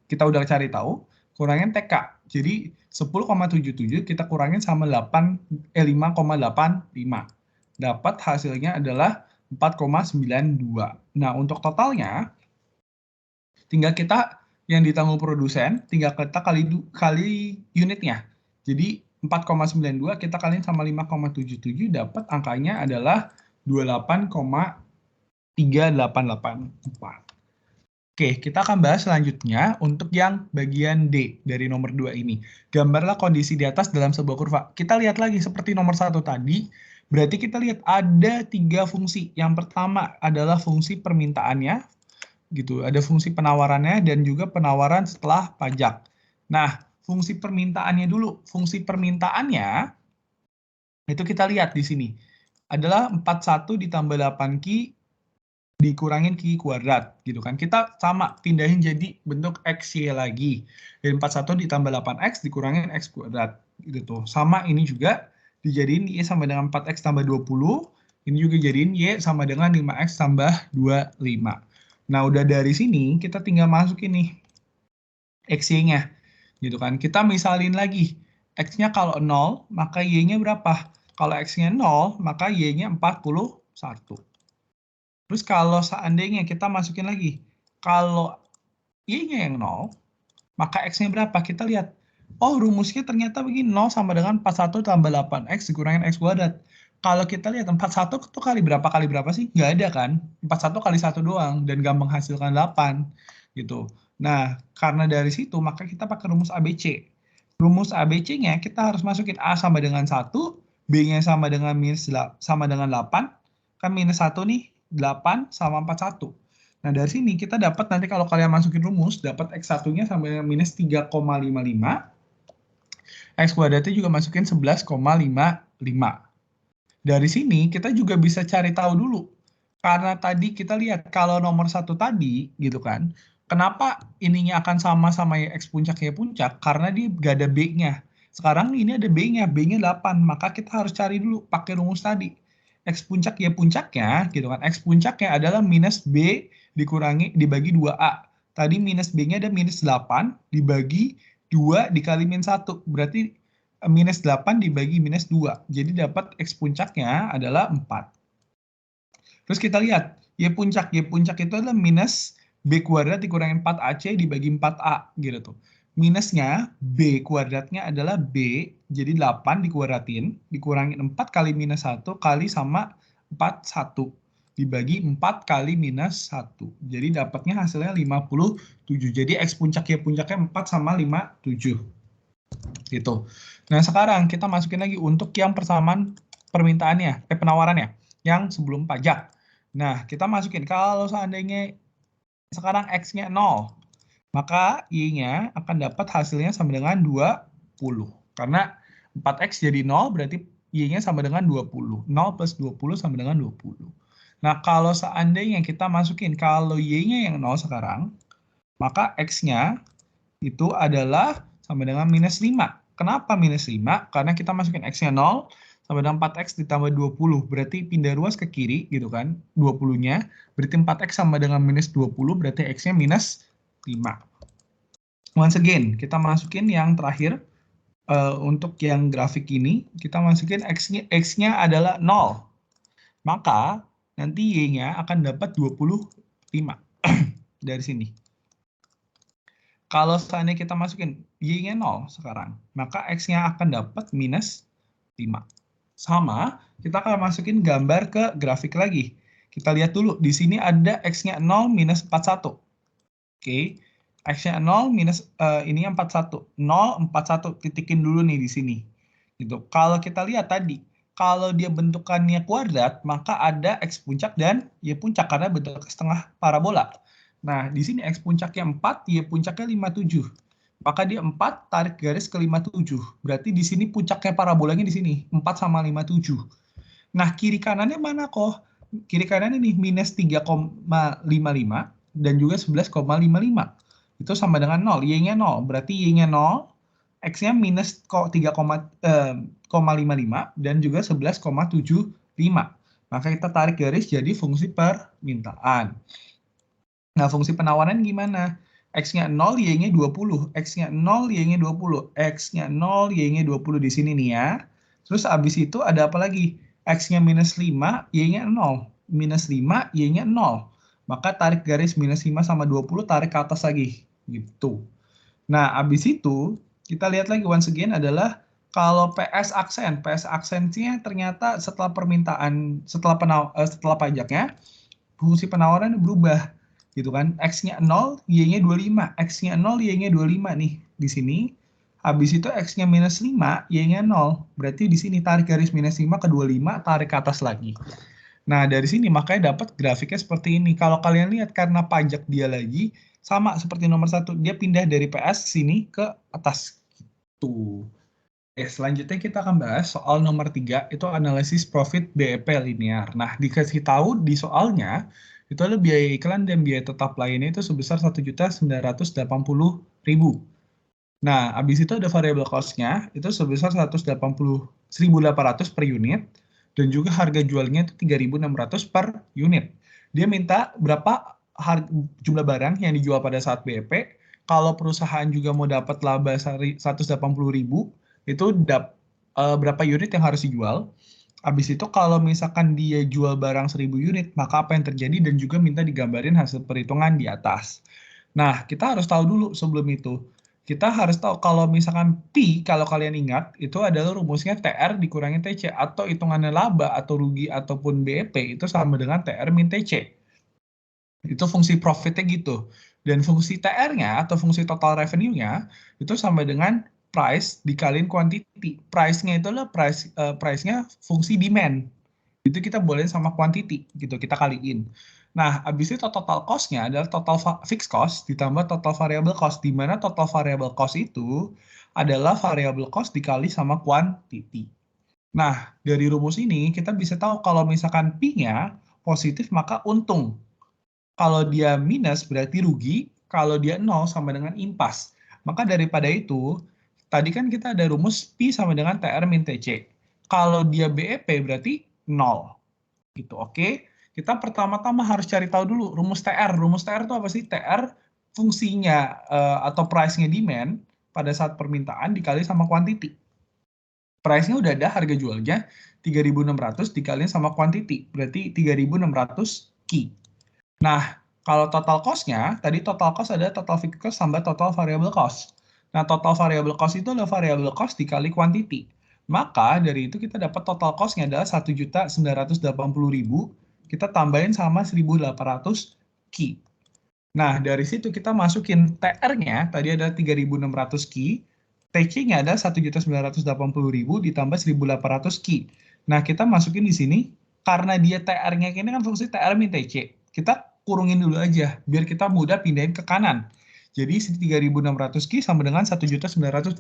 kita udah cari tahu kurangin TK. Jadi 10,77 kita kurangin sama 5,85. Dapat hasilnya adalah 4,92. Nah, untuk totalnya tinggal kita yang ditanggung produsen tinggal kita kali unitnya. Jadi 4,92 kita kaliin sama 5,77 dapat angkanya adalah 28,3884. Oke, kita akan bahas selanjutnya untuk yang bagian D dari nomor 2 ini. Gambarlah kondisi di atas dalam sebuah kurva. Kita lihat lagi seperti nomor 1 tadi, berarti kita lihat ada 3 fungsi. Yang pertama adalah fungsi permintaannya, gitu. Ada fungsi penawarannya dan juga penawaran setelah pajak. Nah, fungsi permintaannya dulu. Fungsi permintaannya itu kita lihat di sini. Adalah 41 ditambah 8Q dikurangin Q kuadrat gitu kan. Kita sama pindahin jadi bentuk XY lagi. Dan 41 ditambah 8X dikurangin X kuadrat gitu tuh. Sama ini juga dijadiin Y sama dengan 4X tambah 20. Ini juga jadiin Y sama dengan 5X tambah 25. Nah, udah dari sini kita tinggal masukin nih XY-nya gitu kan. Kita misalin lagi. X-nya kalau 0, maka Y-nya berapa? Kalau X-nya 0, maka Y-nya 41. Terus kalau seandainya kita masukin lagi, kalau Y-nya yang 0, maka X-nya berapa? Kita lihat, oh rumusnya ternyata begini, 0 sama dengan 41 tambah 8X dikurangin X kuadrat. Kalau kita lihat 41 itu kali berapa sih? Nggak ada kan? 41 kali 1 doang, dan gampang hasilkan 8. Gitu. Nah, karena dari situ, maka kita pakai rumus ABC. Rumus ABC-nya kita harus masukin A sama dengan 1, B-nya sama dengan 8, kan minus 1 nih, 8 sama 41. Nah, dari sini kita dapat nanti kalau kalian masukin rumus, dapat X1-nya sama dengan minus 3,55. X kuadratnya juga masukin 11,55. Dari sini kita juga bisa cari tahu dulu. Karena tadi kita lihat kalau nomor 1 tadi, gitu kan, kenapa ininya akan sama ya X puncak, Y puncak? Karena dia gak ada B-nya. Sekarang ini ada B-nya 8. Maka kita harus cari dulu pakai rumus tadi. X puncak, Y puncaknya, gitu kan. X puncaknya adalah minus B dibagi 2A. Tadi minus B-nya ada minus 8 dibagi 2 dikali min 1. Berarti minus 8 dibagi minus 2. Jadi dapat X puncaknya adalah 4. Terus kita lihat, Y puncak itu adalah minus B kuadrat dikurangin 4AC dibagi 4A gitu tuh. Minusnya B kuadratnya adalah B, jadi 8 dikuadratin, dikurangin 4 kali minus 1 kali sama 41 dibagi 4 kali minus 1. Jadi dapatnya hasilnya 57. Jadi X puncaknya 4 sama 57. Gitu. Nah, sekarang kita masukin lagi untuk yang persamaan permintaannya, penawarannya, yang sebelum pajak. Nah, kita masukin kalau seandainya sekarang X-nya 0, maka Y-nya akan dapat hasilnya sama dengan 20. Karena 4X jadi 0, berarti Y-nya sama dengan 20. 0 plus 20 sama dengan 20. Nah, kalau seandainya kita masukin, kalau Y-nya yang 0 sekarang, maka X-nya itu adalah sama dengan minus 5. Kenapa minus 5? Karena kita masukin X-nya 0, sama dengan 4X ditambah 20. Berarti pindah ruas ke kiri, gitu kan, 20-nya. Berarti 4X sama dengan minus 20, berarti X-nya minus 5. Once again, kita masukin yang terakhir. Untuk yang grafik ini, kita masukin X-nya adalah 0. Maka, nanti Y-nya akan dapat 25 dari sini. Kalau seandainya kita masukin Y-nya 0 sekarang, maka X-nya akan dapat minus 5. Sama, kita akan masukin gambar ke grafik lagi. Kita lihat dulu, di sini ada X-nya 0 minus 41. Oke, X-nya 0 minus ini 41. 0, 41, titikin dulu nih di sini. Gitu. Kalau kita lihat tadi, kalau dia bentukannya kuadrat, maka ada X puncak dan Y puncak karena bentuk setengah parabola. Nah, di sini X puncaknya 4, Y puncaknya 57. Maka dia 4 tarik garis ke 57. Berarti di sini puncaknya parabolanya di sini, 4 sama 57. Nah, kiri kanannya mana kok? Kiri kanan ini minus 3,55 dan juga 11,55. Itu sama dengan 0, Y-nya 0. Berarti Y-nya 0, X-nya minus 3,55 dan juga 11,75. Maka kita tarik garis jadi fungsi permintaan. Nah, fungsi penawaran gimana? X-nya 0, Y-nya 20. X-nya 0, Y-nya 20. X-nya 0, Y-nya 20 di sini nih ya. Terus abis itu ada apa lagi? X-nya minus 5, Y-nya 0. Minus 5, Y-nya 0. Maka tarik garis minus 5 sama 20, tarik ke atas lagi. Gitu. Nah, abis itu, kita lihat lagi once again adalah kalau PS aksennya ternyata setelah permintaan, setelah pajaknya, fungsi penawaran berubah. Gitu kan, X-nya 0, Y-nya 25. X-nya 0, Y-nya 25 nih di sini. Habis itu X-nya minus 5, Y-nya 0. Berarti di sini tarik garis minus 5 ke 25, tarik ke atas lagi. Nah, dari sini makanya dapat grafiknya seperti ini. Kalau kalian lihat, karena pajak dia lagi, sama seperti nomor 1. Dia pindah dari PS sini ke atas. Gitu. Oke, selanjutnya kita akan bahas soal nomor 3, itu analisis profit BEP linear. Nah, dikasih tahu di soalnya, itu ada biaya iklan dan biaya tetap lainnya itu sebesar 1.980.000. Nah, habis itu ada variable cost-nya, itu sebesar 1.800 per unit, dan juga harga jualnya itu 3.600 per unit. Dia minta berapa jumlah barang yang dijual pada saat BEP, kalau perusahaan juga mau dapat laba 180.000, itu berapa unit yang harus dijual. Habis itu kalau misalkan dia jual barang 1.000 unit, maka apa yang terjadi dan juga minta digambarin hasil perhitungan di atas. Nah, kita harus tahu dulu sebelum itu. Kita harus tahu kalau misalkan P, kalau kalian ingat, itu adalah rumusnya TR dikurangi TC, atau hitungannya laba atau rugi ataupun BEP itu sama dengan TR min TC. Itu fungsi profitnya gitu. Dan fungsi TR-nya atau fungsi total revenue-nya itu sama dengan price dikaliin quantity. Price-nya itu adalah price-nya fungsi demand. Itu kita boleh sama quantity gitu, kita kaliin. Nah, habis itu total cost-nya adalah total fixed cost ditambah total variable cost, di mana total variable cost itu adalah variable cost dikali sama quantity. Nah, dari rumus ini kita bisa tahu kalau misalkan P-nya positif maka untung. Kalau dia minus berarti rugi, kalau dia 0 sama dengan impas. Maka daripada itu, tadi kan kita ada rumus P sama dengan TR min TC. Kalau dia BEP berarti 0. Gitu, oke? Kita pertama-tama harus cari tahu dulu rumus TR. Rumus TR itu apa sih? TR fungsinya atau price-nya demand pada saat permintaan dikali sama quantity. Price-nya udah ada, harga jualnya 3.600 dikali sama quantity, berarti 3.600 Ki. Nah, Kalau total cost-nya, tadi total cost ada total fixed cost tambah total variable cost. Nah, total variable cost itu adalah variable cost dikali quantity. Maka dari itu kita dapat total cost-nya adalah 1.980.000, kita tambahin sama 1.800 key. Nah, dari situ kita masukin TR-nya, tadi ada 3.600 key, TC-nya ada 1.980.000 ditambah 1.800 key. Nah, kita masukin di sini, karena dia TR-nya ini kan fungsi TR min TC. Kita kurungin dulu aja, biar kita mudah pindahin ke kanan. Jadi 3.600 key sama dengan 1.980.000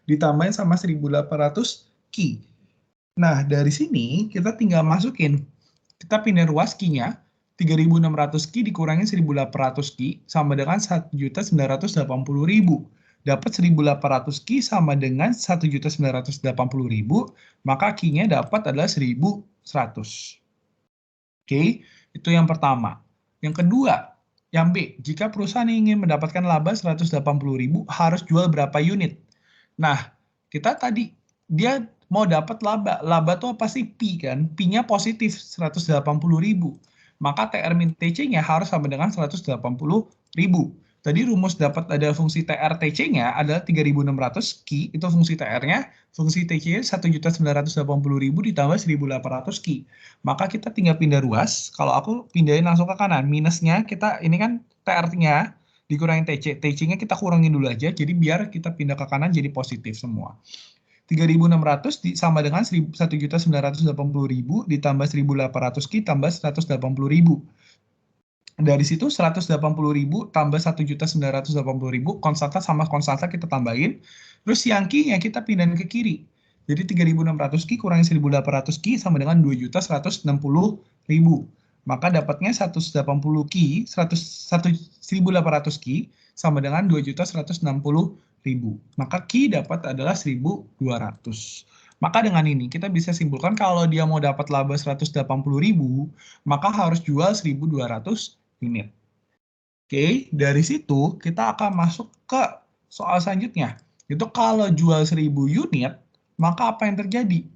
ditambahin sama 1.800 key. Nah, dari sini kita tinggal masukin, kita pindah ruas key-nya, 3.600 key dikurangin 1.800 key sama dengan 1.980.000. Dapat 1.800 key sama dengan 1.980.000, maka key-nya dapat adalah 1.100. Oke, itu yang pertama. Yang kedua, yang B, jika perusahaan ingin mendapatkan laba 180.000 harus jual berapa unit? Nah, kita tadi dia mau dapat laba. Laba itu apa sih? P kan? P-nya positif 180.000. Maka TR min TC-nya harus sama dengan 180.000. Tadi rumus dapat ada fungsi TR TC-nya adalah 3.600 key, itu fungsi TR-nya. Fungsi TC-nya 1.980.000 ditambah 1.800 key. Maka kita tinggal pindah ruas. Kalau aku pindahin langsung ke kanan. Minusnya kita, ini kan TR-nya dikurangin TC. TC-nya kita kurangin dulu aja, jadi biar kita pindah ke kanan jadi positif semua. 3.600 sama dengan 1.980.000 ditambah 1.800 key tambah 180.000. Dari situ 180.000 tambah 1.980.000, konstanta sama konstanta kita tambahin. Terus yang key-nya kita pindahin ke kiri. Jadi 3.600 key kurangi 1.800 key sama dengan 2.160.000. Maka dapatnya 180 key, 1.800 key sama dengan 2.160.000. Maka key dapat adalah 1.200. Maka dengan ini kita bisa simpulkan kalau dia mau dapat laba 180.000, maka harus jual 1.200 unit. Oke, dari situ kita akan masuk ke soal selanjutnya. Itu kalau jual 1.000 unit, maka apa yang terjadi?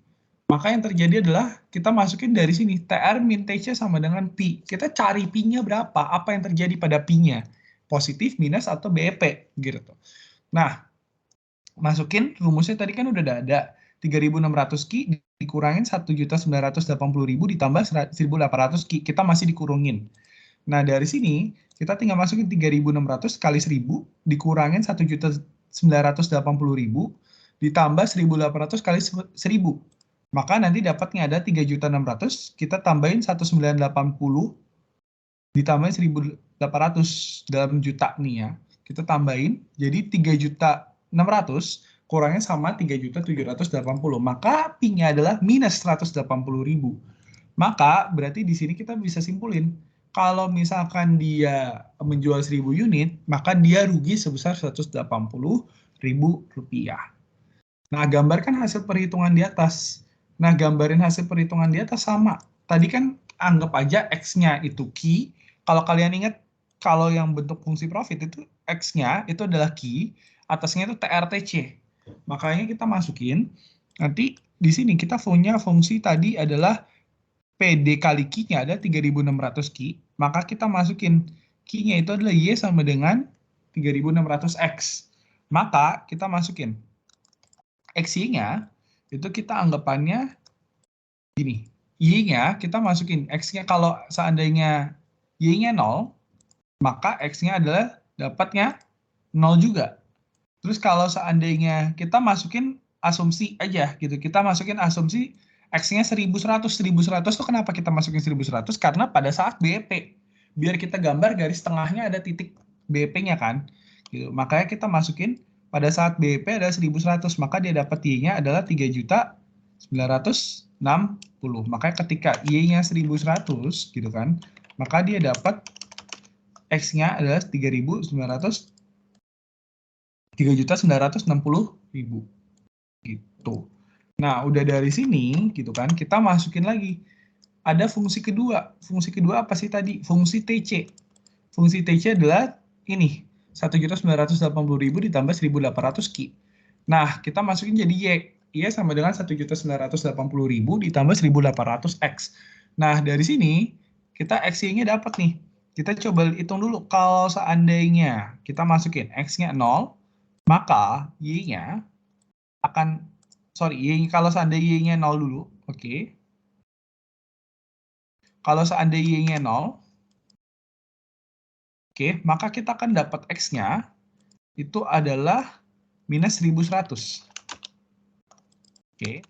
Maka yang terjadi adalah kita masukin dari sini, TR min TC sama dengan P. Kita cari P-nya berapa, apa yang terjadi pada P-nya. Positif, minus, atau BEP. Gitu. Nah, masukin rumusnya tadi kan udah ada. 3.600 Ki dikurangin 1.980.000 ditambah 1.800 Ki. Kita masih dikurungin. Nah, dari sini kita tinggal masukin 3.600 kali 1.000 dikurangin 1.980.000 ditambah 1.800 kali 1.000. Maka nanti dapatnya ada 3.600, kita tambahin 1.980 ditambahin 1.800 dalam juta nih ya. Kita tambahin jadi 3.600 kurangnya sama 3.780. Maka P-nya adalah minus 180.000. Maka berarti di sini kita bisa simpulin kalau misalkan dia menjual 1.000 unit, maka dia rugi sebesar 180.000 rupiah. Nah, gambarkan hasil perhitungan di atas. Nah, gambarin hasil perhitungan di atas sama. Tadi kan anggap aja X-nya itu key. Kalau kalian ingat, kalau yang bentuk fungsi profit itu X-nya itu adalah key, atasnya itu TRTC. Makanya kita masukin, nanti di sini kita punya fungsi tadi adalah PD kali Q-nya ada 3.600 Q, maka kita masukin Q-nya itu adalah Y sama dengan 3.600X. Maka kita masukin XY-nya, itu kita anggapannya gini. Y-nya kita masukin, X-nya kalau seandainya Y-nya 0, maka X-nya adalah dapatnya 0 juga. Terus kalau seandainya kita masukin asumsi aja gitu, kita masukin asumsi X-nya 1.100. 1.100 itu kenapa kita masukin 1.100? Karena pada saat BEP. Biar kita gambar garis tengahnya ada titik BEP-nya kan. Gitu. Makanya kita masukin pada saat BEP ada 1.100. Maka dia dapat Y-nya adalah 3.960. Makanya ketika Y-nya 1.100 gitu kan. Maka dia dapat X-nya adalah 3.960.000 gitu. Nah, udah dari sini gitu kan, kita masukin lagi. Ada fungsi kedua. Fungsi kedua apa sih tadi? Fungsi TC. Fungsi TC adalah ini, 1.980.000 ditambah 1.800 Ki. Nah, kita masukin jadi Y. Y sama dengan 1.980.000 ditambah 1.800 X. Nah, dari sini kita XY-nya dapat nih. Kita coba hitung dulu. Kalau seandainya kita masukin X-nya 0, maka Y-nya akan, kalau seandainya Y-nya 0 dulu, oke. Kalau seandainya Y-nya 0, oke, maka kita akan dapat X-nya itu adalah minus 1100. Oke.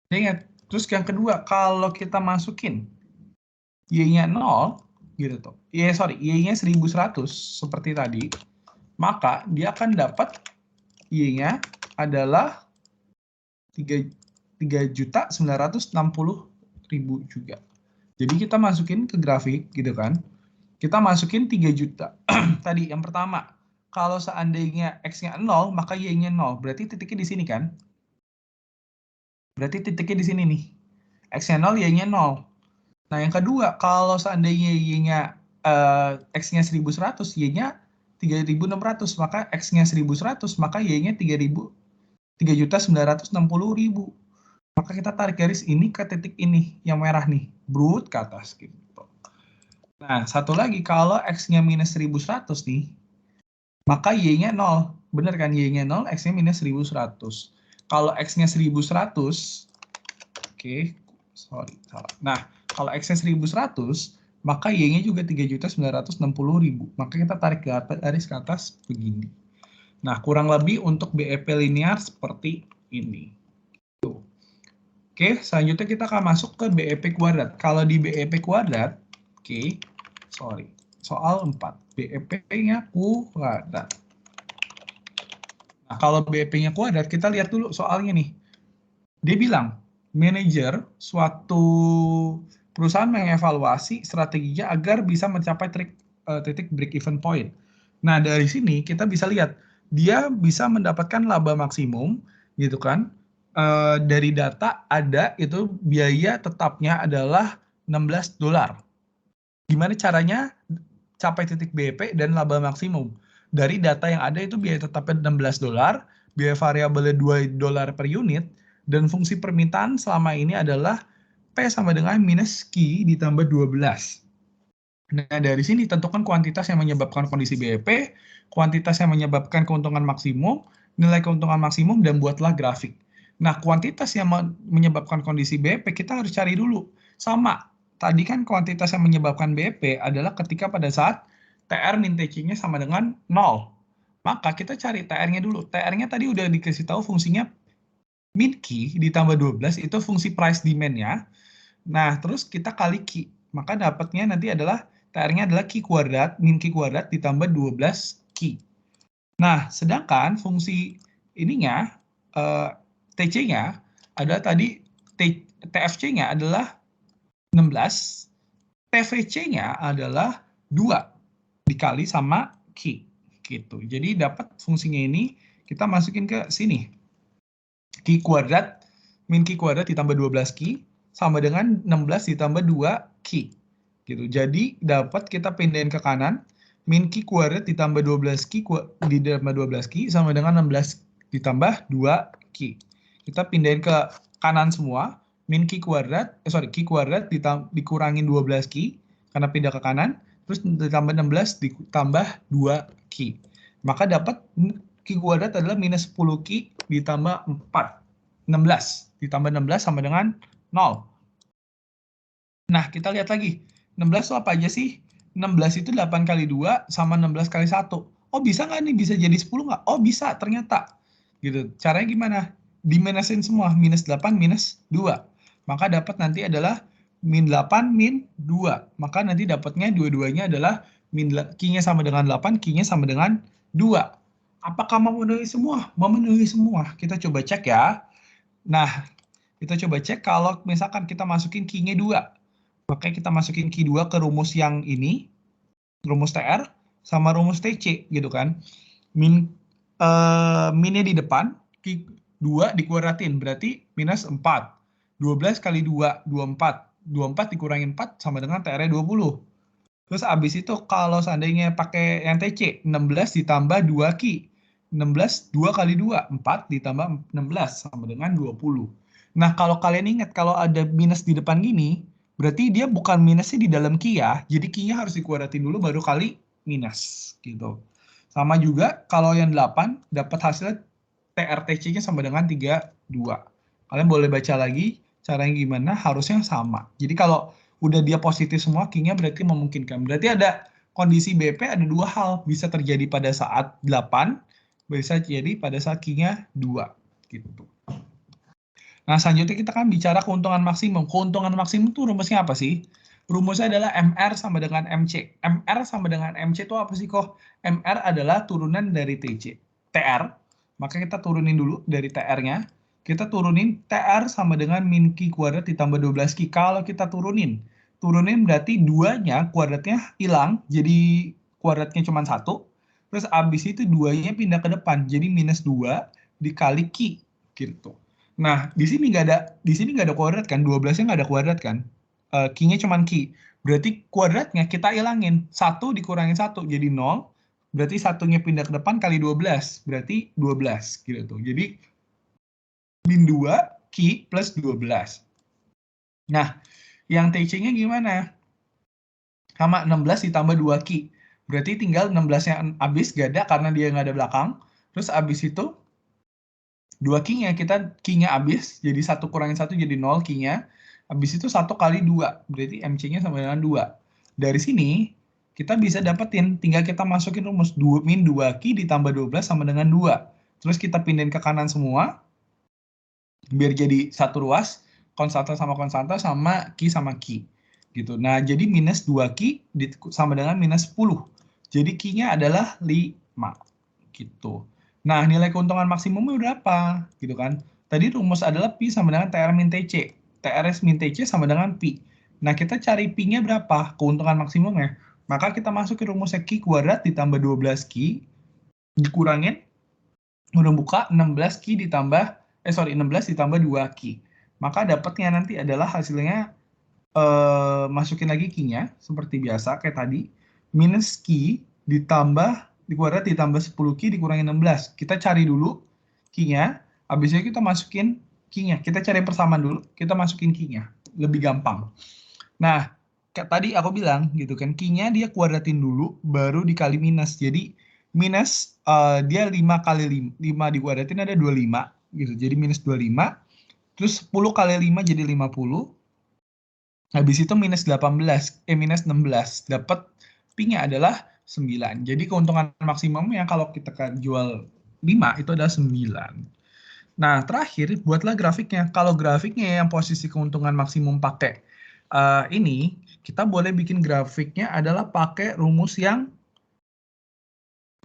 Ingat, terus yang kedua, kalau kita masukin Y-nya 0, gitu tuh. Y-nya 1100 seperti tadi, maka dia akan dapat Y-nya adalah 3.960.000 juga. Jadi kita masukin ke grafik gitu kan. Kita masukin 3 juta. Tadi yang pertama, kalau seandainya X-nya 0, maka Y-nya 0. Berarti titiknya di sini kan? Berarti titiknya di sini nih. X-nya 0, Y-nya 0. Nah, yang kedua, kalau seandainya Y-nya X-nya 1100, Y-nya 3.600, maka X-nya 1100, maka Y-nya 3.960.000. Maka kita tarik garis ini ke titik ini, yang merah nih, brut ke atas gitu. Nah, satu lagi, kalau X-nya minus 1100 nih, maka Y-nya 0. Bener kan? Y-nya 0, X-nya minus 1100. Kalau X-nya 1100, oke, sorry, salah. Nah, kalau X-nya 1100, maka Y-nya juga 3.960.000. Maka kita tarik garis ke atas begini. Nah, kurang lebih untuk BEP linear seperti ini. Tuh. Oke, selanjutnya kita akan masuk ke BEP kuadrat. Kalau di BEP kuadrat, oke, soal 4. BEP-nya kuadrat. Nah, kalau BEP-nya kuadrat, kita lihat dulu soalnya nih. Dia bilang, manajer suatu perusahaan mengevaluasi strateginya agar bisa mencapai titik break-even point. Nah, dari sini kita bisa lihat, dia bisa mendapatkan laba maksimum, gitu kan. Dari data ada, itu biaya tetapnya adalah $16. Gimana caranya capai titik BEP dan laba maksimum? Dari data yang ada itu biaya tetapnya $16, biaya variabelnya $2 per unit, dan fungsi permintaan selama ini adalah P sama dengan minus Q ditambah 12. Nah, dari sini tentukan kuantitas yang menyebabkan kondisi BEP, kuantitas yang menyebabkan keuntungan maksimum, nilai keuntungan maksimum, dan buatlah grafik. Nah, kuantitas yang menyebabkan kondisi BEP kita harus cari dulu. Sama, tadi kan kuantitas yang menyebabkan BEP adalah ketika pada saat TR min TC-nya sama dengan 0. Maka kita cari TR-nya dulu. TR-nya tadi udah dikasih tahu fungsinya min Q ditambah 12, itu fungsi price demand-nya. Nah, terus kita kali Q. Maka dapatnya nanti adalah TR-nya adalah Q kuadrat, min Q kuadrat ditambah 12 Q. Nah, sedangkan fungsi ininya, TC-nya ada tadi, TFC-nya adalah 16, TVC-nya adalah 2 dikali sama Q. Gitu. Jadi dapat fungsinya ini, kita masukin ke sini. Q kuadrat, min Q kuadrat ditambah 12 Q, sama dengan 16 ditambah 2 Q. Gitu. Jadi dapat kita pindahin ke kanan, min Q kuadrat ditambah 12 Q ditambah 12 Q sama dengan 16 ditambah 2 Q. Kita pindahin ke kanan semua, min Q kuadrat, Q kuadrat dikurangin 12 Q karena pindah ke kanan, terus ditambah 16 ditambah 2 Q. Maka dapat Q kuadrat adalah minus 10 Q ditambah 4. 16 ditambah 16 sama dengan 0. Nah, kita lihat lagi. 16 itu apa aja sih? 16 itu 8 kali 2 sama 16 kali 1. Oh, bisa nggak nih? Bisa jadi 10 nggak? Oh, bisa ternyata. Gitu. Caranya gimana? Diminusin semua. Minus 8 minus 2. Maka dapat nanti adalah min 8 min 2. Maka nanti dapatnya dua-duanya adalah Q-nya sama dengan 8, Q-nya sama dengan 2. Apakah memenuhi semua? Memenuhi semua. Kita coba cek ya. Nah, kita coba cek kalau misalkan kita masukin Q-nya 2. Makanya kita masukin Q2 ke rumus yang ini, rumus TR, sama rumus TC, gitu kan. Minnya di depan, Q2 dikuadratin, berarti minus 4. 12 kali 2, 24. 24 dikurangin 4 sama dengan TR-nya 20. Terus abis itu kalau seandainya pakai yang TC, 16 ditambah 2Q. 16, 2 kali 2, 4 ditambah 16 sama dengan 20. Nah, kalau kalian ingat, kalau ada minus di depan gini, Berarti dia bukan minusnya di dalam Q ya, jadi Q-nya harus dikuadratin dulu baru kali minus, gitu. Sama juga kalau yang 8, dapat hasilnya TRTC-nya sama dengan 32. Kalian boleh baca lagi, caranya gimana, harusnya sama. Jadi kalau udah dia positif semua, Q-nya berarti memungkinkan. Berarti ada kondisi BP ada dua hal, bisa terjadi pada saat 8, bisa jadi pada saat Q-nya 2. Gitu. Nah, selanjutnya kita kan bicara keuntungan maksimum. Keuntungan maksimum itu rumusnya apa sih? Rumusnya adalah MR sama dengan MC. MR sama dengan MC itu apa sih kok? MR adalah turunan dari TC. TR, maka kita turunin dulu dari TR-nya. Kita turunin TR sama dengan min Q kuadrat ditambah 12Q. Kalau kita turunin berarti 2-nya kuadratnya hilang, jadi kuadratnya cuma 1. Terus abis itu 2-nya pindah ke depan, jadi minus 2 dikali Q. Gitu. Nah, di sini nggak ada kuadrat kan, 12-nya nggak ada kuadrat kan. Q-nya cuma Q. Berarti kuadratnya kita hilangin. 1 dikurangin 1 jadi 0. Berarti satunya pindah ke depan kali 12. Berarti 12 gitu. Jadi min 2 Q plus 12. Nah, yang TC-nya gimana? Sama 16 ditambah 2 Q. Berarti tinggal 16-nya habis, gak ada karena dia nggak ada belakang. Terus habis itu 2 Q-nya, Q-nya habis, jadi 1 kurangin 1 jadi 0 Q-nya. Habis itu 1 kali 2, berarti MC-nya sama dengan 2. Dari sini, kita bisa dapetin, tinggal kita masukin rumus min 2Q ditambah 12 sama dengan 2. Terus kita pindahin ke kanan semua, biar jadi satu ruas, konstanta sama Q sama Q. Gitu. Nah, jadi minus 2Q sama dengan minus 10. Jadi Q-nya adalah 5. Gitu. Nah, nilai keuntungan maksimumnya berapa? Gitu kan. Tadi rumus adalah Pi sama dengan TR min TC. TRS min TC sama dengan Pi. Nah, kita cari Pi-nya berapa? Keuntungan maksimumnya. Maka kita masukin rumusnya Q kuadrat ditambah 12Q dikurangin udah buka 16Q ditambah 16 ditambah 2Q. Maka dapatnya nanti adalah hasilnya masukin lagi Q-nya seperti biasa kayak tadi. Minus Q ditambah kuadrat ditambah 10Q dikurangi 16. Kita cari dulu Q-nya, habis itu kita masukin Q-nya. Kita cari persamaan dulu, kita masukin Q-nya. Lebih gampang. Nah, kayak tadi aku bilang gitu kan, Q-nya dia kuadratin dulu, baru dikali minus. Jadi minus dia 5 kali 5 dikuadratin ada 25 gitu. Jadi minus 25. Terus 10 kali 5 jadi 50. Habis itu minus 16. Dapat P-nya adalah 9. Jadi keuntungan maksimumnya kalau kita jual 5 itu adalah 9. Nah, terakhir buatlah grafiknya. Kalau grafiknya yang posisi keuntungan maksimum pakai ini, kita boleh bikin grafiknya adalah pakai rumus yang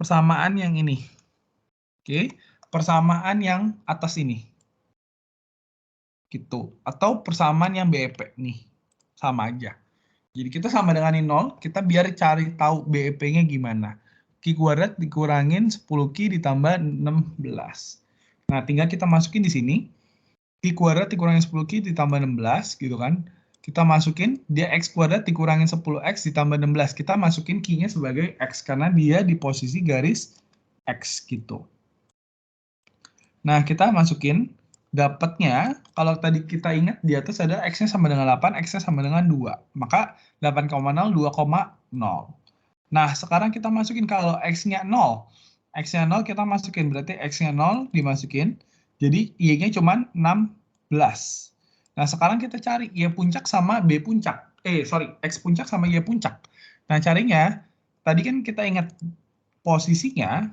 persamaan yang ini. Oke, persamaan yang atas ini. Gitu. Atau persamaan yang BEP nih. Sama aja. Jadi kita sama dengan 0, kita biar cari tahu BEP-nya gimana. Q kuadrat dikurangin 10Q ditambah 16. Nah, tinggal kita masukin di sini. Q kuadrat dikurangin 10Q ditambah 16, gitu kan. Kita masukin, dia X kuadrat dikurangin 10X ditambah 16. Kita masukin Q-nya sebagai X, karena dia di posisi garis X, gitu. Nah, kita masukin, dapatnya, kalau tadi kita ingat, di atas ada X-nya sama dengan 8, X-nya sama dengan 2. Maka 8,0, 2,0. Nah, sekarang kita masukin kalau X-nya 0. X-nya 0 kita masukin, berarti X-nya 0 dimasukin. Jadi, Y-nya cuma 16. Nah, sekarang kita cari Y puncak sama B puncak. X puncak sama Y puncak. Nah, carinya, tadi kan kita ingat posisinya,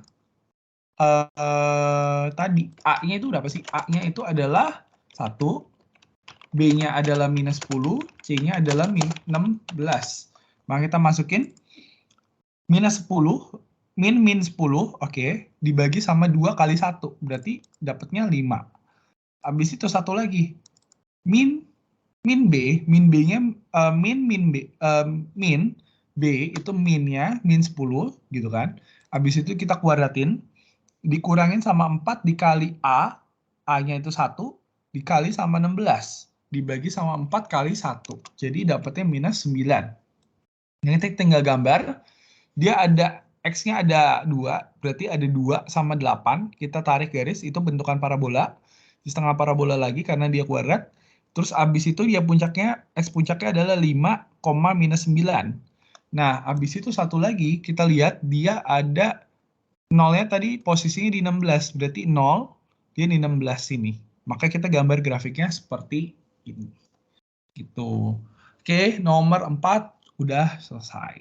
tadi A-nya itu berapa sih? A-nya itu adalah 1, B-nya adalah minus 10, C-nya adalah 16. Maka kita masukin minus 10, min 10, oke, dibagi sama 2 kali 1, berarti dapatnya 5. Habis itu satu lagi, min B, min B-nya, min B itu minnya, min 10, gitu kan. Habis itu kita kuadratin, dikurangin sama 4 dikali A, A-nya itu 1, dikali sama 16, dibagi sama 4 kali 1. Jadi dapatnya minus 9. Ini kita tinggal gambar, dia ada X-nya ada 2, berarti ada 2 sama 8, kita tarik garis, itu bentukan parabola, di setengah parabola lagi karena dia kuadrat, Terus abis itu dia puncaknya, X puncaknya adalah 5, minus 9. Nah, abis itu satu lagi, kita lihat dia ada nolnya tadi posisinya di 16. Berarti 0, dia di 16 sini. Maka kita gambar grafiknya seperti ini. Gitu. Oke, nomor 4 udah selesai.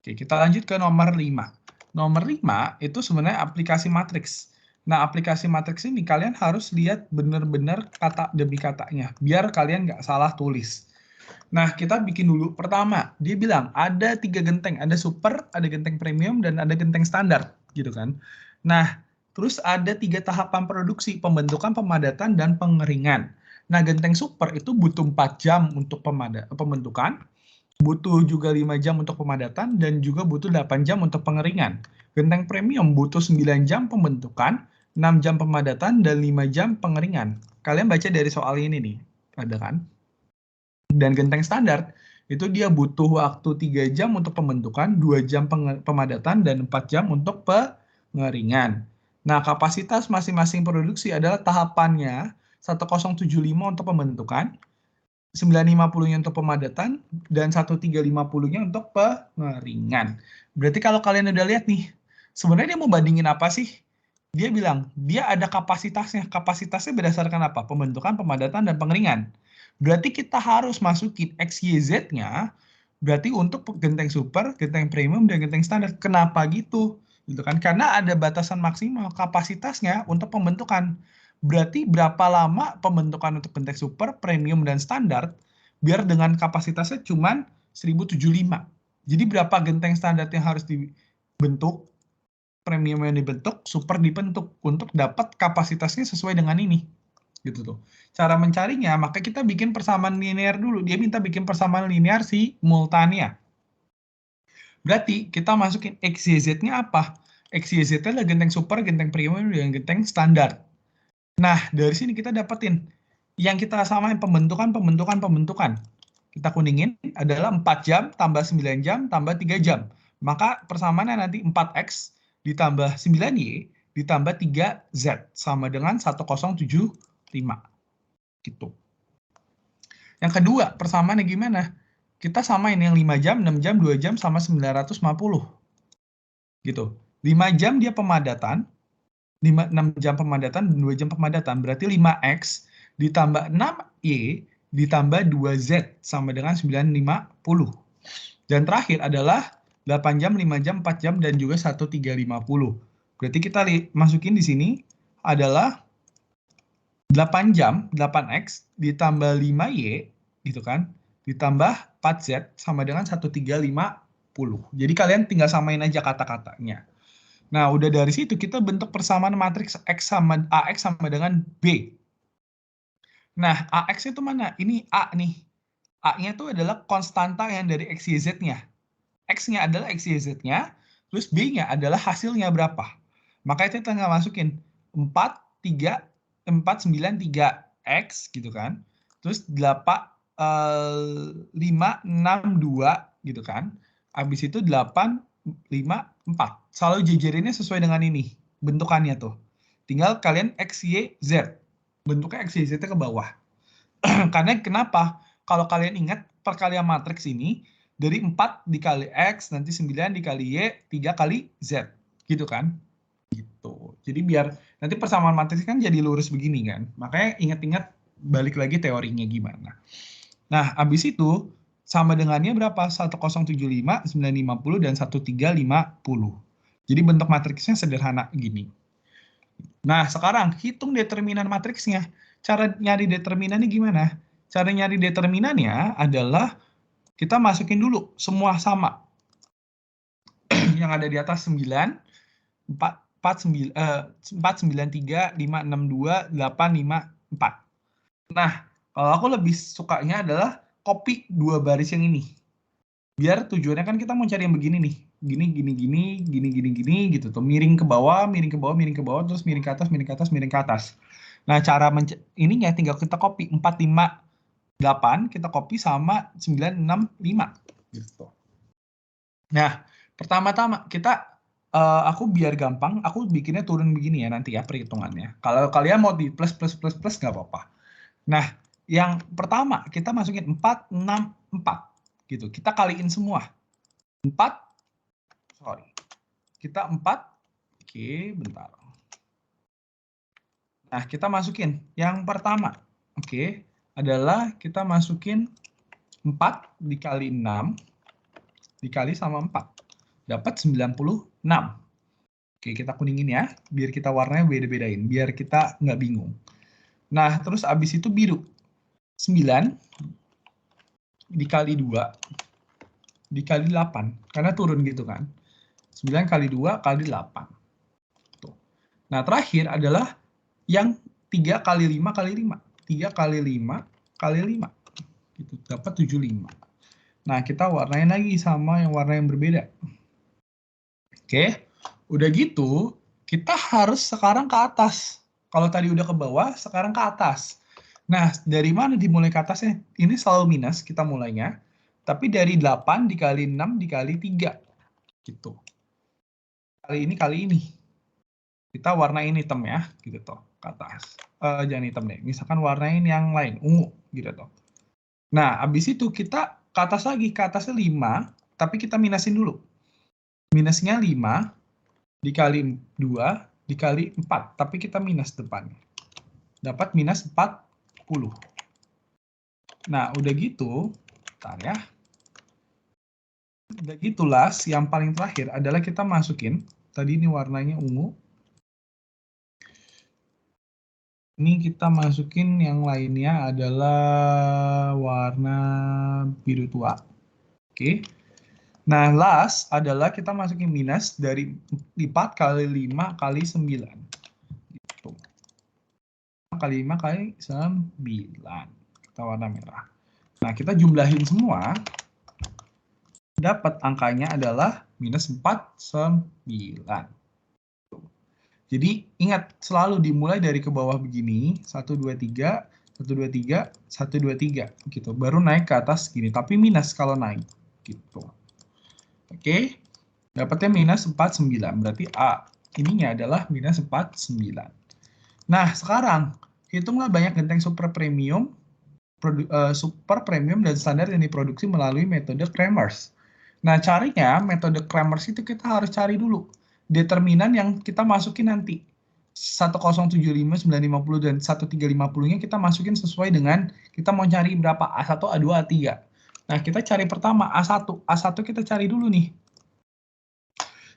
Oke, kita lanjut ke nomor 5. Nomor 5 itu sebenarnya aplikasi matriks. Nah, aplikasi matriks ini kalian harus lihat benar-benar kata demi katanya, biar kalian nggak salah tulis. Nah, kita bikin dulu. Pertama, dia bilang ada 3 genteng. Ada super, ada genteng premium, dan ada genteng standar. Gitu kan. Nah, terus ada 3 tahapan produksi, pembentukan, pemadatan, dan pengeringan. Nah, genteng super itu butuh 4 jam untuk pembentukan, butuh juga 5 jam untuk pemadatan, dan juga butuh 8 jam untuk pengeringan. Genteng premium butuh 9 jam pembentukan, 6 jam pemadatan, dan 5 jam pengeringan. Kalian baca dari soal ini nih, ada kan? Dan genteng standar, itu dia butuh waktu 3 jam untuk pembentukan, 2 jam pemadatan, dan 4 jam untuk pengeringan. Nah, kapasitas masing-masing produksi adalah tahapannya 1075 untuk pembentukan, 950-nya untuk pemadatan, dan 1350-nya untuk pengeringan. Berarti kalau kalian udah lihat nih, sebenarnya dia mau bandingin apa sih? Dia bilang, dia ada kapasitasnya. Kapasitasnya berdasarkan apa? Pembentukan, pemadatan, dan pengeringan. Berarti kita harus masukin XYZ-nya, berarti untuk genteng super, genteng premium, dan genteng standar. Kenapa gitu? Gitu kan? Karena ada batasan maksimal kapasitasnya untuk pembentukan. Berarti berapa lama pembentukan untuk genteng super, premium, dan standar, biar dengan kapasitasnya cuma 1075. Jadi berapa genteng standar yang harus dibentuk, premium yang dibentuk, super dibentuk, untuk dapat kapasitasnya sesuai dengan ini. Gitu tuh. Cara mencarinya, maka kita bikin persamaan linear dulu. Dia minta bikin persamaan linear simultanea. Berarti kita masukin XYZ-nya apa? XYZ-nya adalah genteng super, genteng premium, dan genteng standar. Nah, dari sini kita dapetin yang kita samain pembentukan. Kita kuningin adalah 4 jam tambah 9 jam tambah 3 jam. Maka persamaannya nanti 4X ditambah 9Y ditambah 3Z sama dengan 1075. Gitu. Yang kedua, persamaannya gimana? Kita samain yang 5 jam, 6 jam, 2 jam sama 950. Gitu. 5 jam dia pemadatan, 6 jam pemadatan, 2 jam pemadatan. Berarti 5X ditambah 6Y ditambah 2Z sama dengan 950. Dan terakhir adalah 8 jam, 5 jam, 4 jam, dan juga 1350. Berarti kita masukin di sini adalah 8 jam, 8X ditambah 5Y, gitu kan, ditambah 4Z sama dengan 1350. Jadi kalian tinggal samain aja kata-katanya. Nah, udah dari situ kita bentuk persamaan matriks X sama AX sama dengan B. Nah, AX itu mana? Ini A nih. A-nya itu adalah konstanta yang dari XYZ-nya. X-nya adalah XYZ-nya, terus B-nya adalah hasilnya berapa. Maka itu kita tinggal masukin 4, 3, 4, 9, 3X, gitu kan. Terus 8, 5, 6, 2, gitu kan. Habis itu 8, 5, 4. Selalu jejarinnya sesuai dengan ini, bentukannya tuh. Tinggal kalian X, Y, Z. Bentuknya X, Y, Z-nya ke bawah. Karena kenapa? Kalau kalian ingat perkalian matriks ini, dari 4 dikali X, nanti 9 dikali Y, 3 kali Z. Gitu kan? Gitu. Jadi biar nanti persamaan matriks kan jadi lurus begini kan. Makanya ingat-ingat balik lagi teorinya gimana. Nah, habis itu sama dengannya berapa? 1075, 950, dan 1350. Jadi bentuk matriksnya sederhana gini. Nah, sekarang hitung determinan matriksnya. Cara nyari determinannya gimana? Cara nyari determinannya adalah kita masukin dulu semua sama. Yang ada di atas 9, 4, 4, 9, 493, 562, 854. Nah, kalau aku lebih sukanya adalah copy 2 baris yang ini. Biar tujuannya kan kita mau cari yang begini nih. Gini, gitu tuh. Miring ke bawah, terus miring ke atas, miring ke atas. Nah, cara ininya tinggal kita copy 458, kita copy sama 965 gitu. Nah, pertama-tama kita aku biar gampang, aku bikinnya turun begini ya nanti ya perhitungannya. Kalau kalian mau di plus nggak apa-apa. Nah, Yang pertama, kita masukin 4, 6, 4. Gitu. Kita kaliin semua. 4, sorry. Kita 4. Oke, bentar. Nah, kita masukin. Yang pertama, oke, adalah kita masukin 4 dikali 6, dikali sama 4. Dapat 96. Oke, kita kuningin ya, biar kita warnanya beda-bedain, biar kita nggak bingung. Nah, terus abis itu biru. 9 dikali 2 dikali 8, karena turun gitu kan. 9 kali 2 kali 8. Tuh. Nah, terakhir adalah yang 3 kali 5 kali 5. 3 kali 5 kali 5. Gitu, dapat 75. Nah, kita warnain lagi sama yang warna yang berbeda. Oke, udah gitu, kita harus sekarang ke atas. Kalau tadi udah ke bawah, sekarang ke atas. Nah, dari mana dimulai ke atasnya? Ini selalu minus, kita mulainya. Tapi dari 8 dikali 6 dikali 3. Gitu. Kali ini. Kita warnain hitam ya, gitu toh, ke atas. Jangan hitam deh, misalkan warnain yang lain, ungu, gitu toh. Nah, habis itu kita ke atas lagi, ke atasnya 5, tapi kita minusin dulu. Minusnya 5 dikali 2 dikali 4, tapi kita minus depannya. Dapat minus 40. Nah, udah gitu, bentar ya. Udah gitu, yang paling terakhir adalah kita masukin, tadi ini warnanya ungu. Ini kita masukin yang lainnya adalah warna biru tua. Oke. Nah, last adalah kita masukin minus dari 4 kali 5 kali 9. Gitu. 5 kali 5 kali 9. Kita warna merah. Nah, kita jumlahin semua. Dapat angkanya adalah minus 49. Jadi ingat, selalu dimulai dari ke bawah begini, 1, 2, 3, 1, 2, 3, 1, 2, 3. Gitu. Baru naik ke atas gini, tapi minus kalau naik. Gitu. Oke, dapatnya minus 49. Berarti A ininya adalah minus 49. Nah, sekarang hitunglah banyak genteng super premium, dan standar yang diproduksi melalui metode Kramers. Nah, carinya metode Kramers itu kita harus cari dulu determinan yang kita masukin nanti. 1075, 950, dan 1350-nya kita masukin sesuai dengan kita mau cari berapa, A1, A2, A3. Nah, kita cari pertama A1. A1 kita cari dulu nih.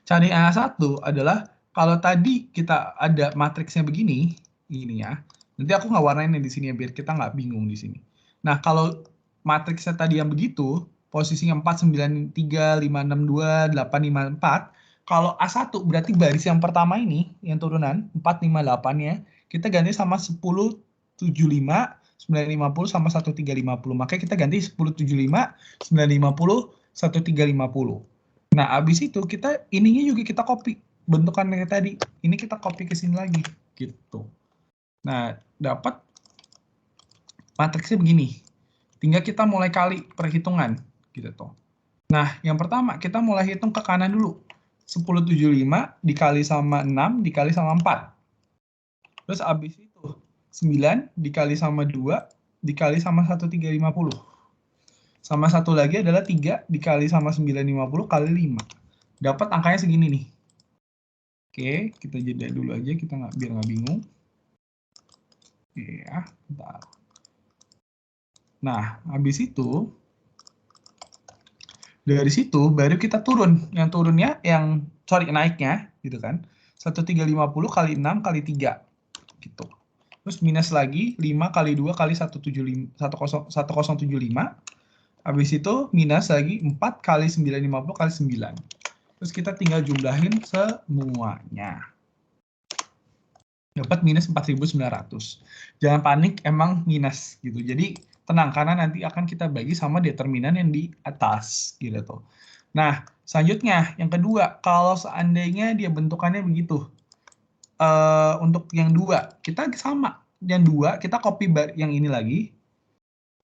Cari A1 adalah, kalau tadi kita ada matriksnya begini, ini ya. Nanti aku nggak warnain di sini ya, biar kita nggak bingung di sini. Nah, kalau matriksnya tadi yang begitu, posisinya 4, 9, 3, 5, 6, 2, 8, 5, 4, kalau A1 berarti baris yang pertama ini, yang turunan, 4, 5, 8-nya, kita ganti sama 10, 75, 950, sama 1350. Makanya kita ganti 10, 75, 950, 1350. Nah, abis itu kita ininya juga kita copy bentukannya tadi. Ini kita copy ke sini lagi, gitu. Nah, dapat matriksnya begini. Tinggal kita mulai kali perhitungan, gitu toh. Nah, yang pertama kita mulai hitung ke kanan dulu. 1075 dikali sama 6 dikali sama 4. Terus abis itu 9 dikali sama 2 dikali sama 1350. Sama satu lagi adalah 3 dikali sama 950 kali 5. Dapat angkanya segini nih. Oke, kita jeda dulu aja, kita biar nggak bingung. Ya, bentar. Nah, habis itu, dari situ baru kita turun. Yang turunnya, naiknya, gitu kan. 1350 kali 6 kali 3. Gitu. Terus minus lagi, 5 kali 2 kali 1075. Habis itu minus lagi 4 kali 950 kali 9. Terus kita tinggal jumlahin semuanya. Dapat minus 4.900. Jangan panik, emang minus gitu. Jadi tenang, karena nanti akan kita bagi sama determinan yang di atas gitu tuh. Nah, selanjutnya yang kedua, kalau seandainya dia bentukannya begitu, untuk yang 2 kita sama. Yang 2 kita copy yang ini lagi,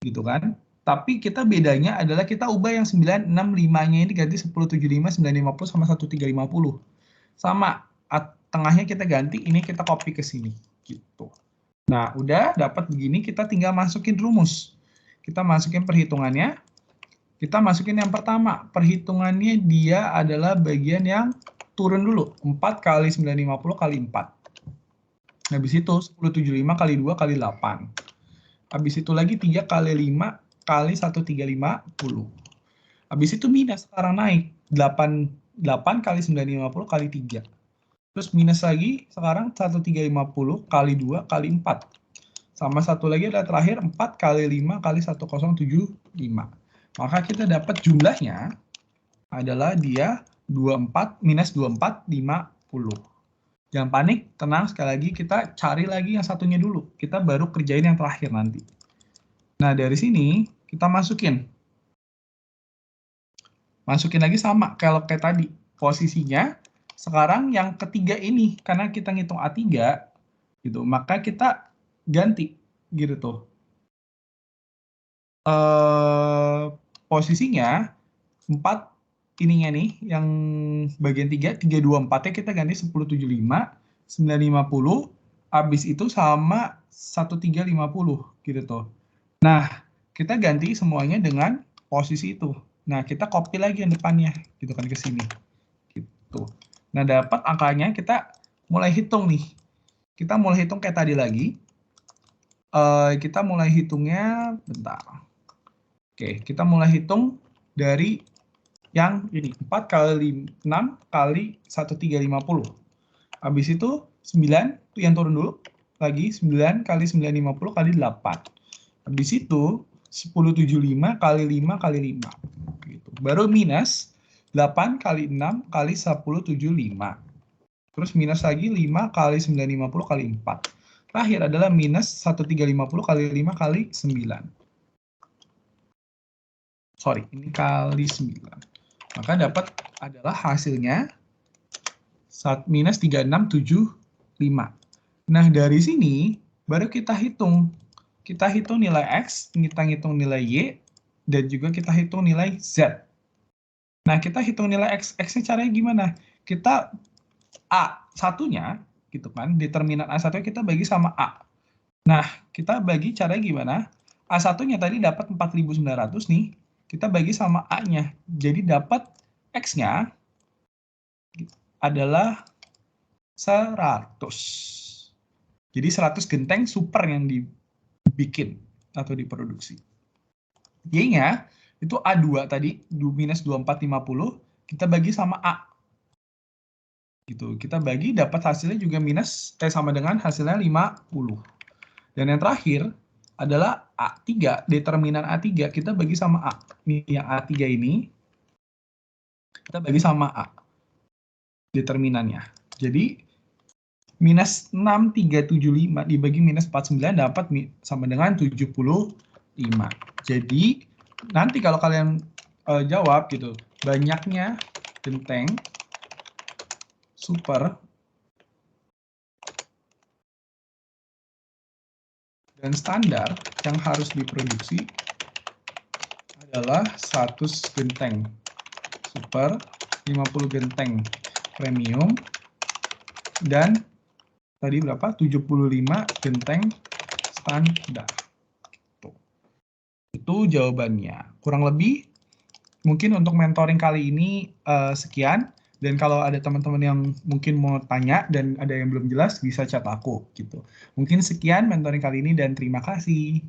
gitu kan. Tapi kita bedanya adalah kita ubah yang 965-nya ini ganti 1075, 950 sama 1350. Sama, tengahnya kita ganti, ini kita copy ke sini, gitu. Nah, udah dapat begini, kita tinggal masukin rumus. Kita masukin perhitungannya. Kita masukin yang pertama. Perhitungannya dia adalah bagian yang turun dulu. 4 kali 950 kali 4. Habis itu 1075 kali 2 kali 8. Habis itu lagi 3 kali 5 kali 1350. Habis itu minus, sekarang naik. 8 kali 950 kali 3. Terus minus lagi, sekarang 1350 kali 2 kali 4. Sama satu lagi ada terakhir 4 kali 5 kali 1075. Maka kita dapat jumlahnya adalah dia 24 minus 24, 50. Jangan panik, tenang, sekali lagi kita cari lagi yang satunya dulu. Kita baru kerjain yang terakhir nanti. Nah, dari sini kita masukin. Masukin lagi sama kalau kayak tadi. Posisinya sekarang yang ketiga ini, karena kita ngitung A3, gitu, maka kita ganti, gitu tuh. Posisinya 4 ininya nih, yang bagian 3, 324-nya kita ganti 1075, 950, habis itu sama 1350, gitu tuh. Nah, kita ganti semuanya dengan posisi itu. Nah, kita copy lagi yang depannya, gitu kan, ke sini. Gitu. Nah, dapat angkanya, kita mulai hitung nih. Kita mulai hitung kayak tadi lagi. Kita mulai hitungnya, bentar. Oke, kita mulai hitung dari yang ini, 4 kali 6 kali 1350. Habis itu 9, itu yang turun dulu. Lagi 9 kali 950 kali 8. Habis itu 1075 kali 5 kali 5. Gitu. Baru minus 8 kali 6 kali 1075. Terus minus lagi 5 kali 950 kali 4. Terakhir adalah minus 1350 kali 5 kali 9. Sorry, ini kali 9. Maka dapat adalah hasilnya minus 3675. Nah, dari sini baru kita hitung. Kita hitung nilai X, kita hitung nilai Y, dan juga kita hitung nilai Z. Nah, kita hitung nilai X. X-nya caranya gimana? Kita A1-nya, gitu kan, determinan A1-nya kita bagi sama A. Nah, kita bagi caranya gimana? A1-nya tadi dapat 4.900 nih, kita bagi sama A-nya. Jadi dapat X-nya adalah 100. Jadi 100 genteng super yang dibikin atau diproduksi. Y-nya itu A2 tadi, minus 2450, kita bagi sama A. Gitu. Kita bagi, dapat hasilnya juga sama dengan hasilnya 50. Dan yang terakhir adalah A3, determinan A3, kita bagi sama A. Ini yang A3 ini, kita bagi sama A. Determinannya. Jadi, minus 6375 dibagi minus 49 dapat sama dengan 75. Jadi, nanti kalau kalian jawab gitu, banyaknya genteng super dan standar yang harus diproduksi adalah 100 genteng super, 50 genteng premium, dan tadi berapa? 75 genteng standar. Itu jawabannya. Kurang lebih, mungkin untuk mentoring kali ini sekian. Dan kalau ada teman-teman yang mungkin mau tanya dan ada yang belum jelas, bisa chat aku. Gitu. Mungkin sekian mentoring kali ini dan terima kasih.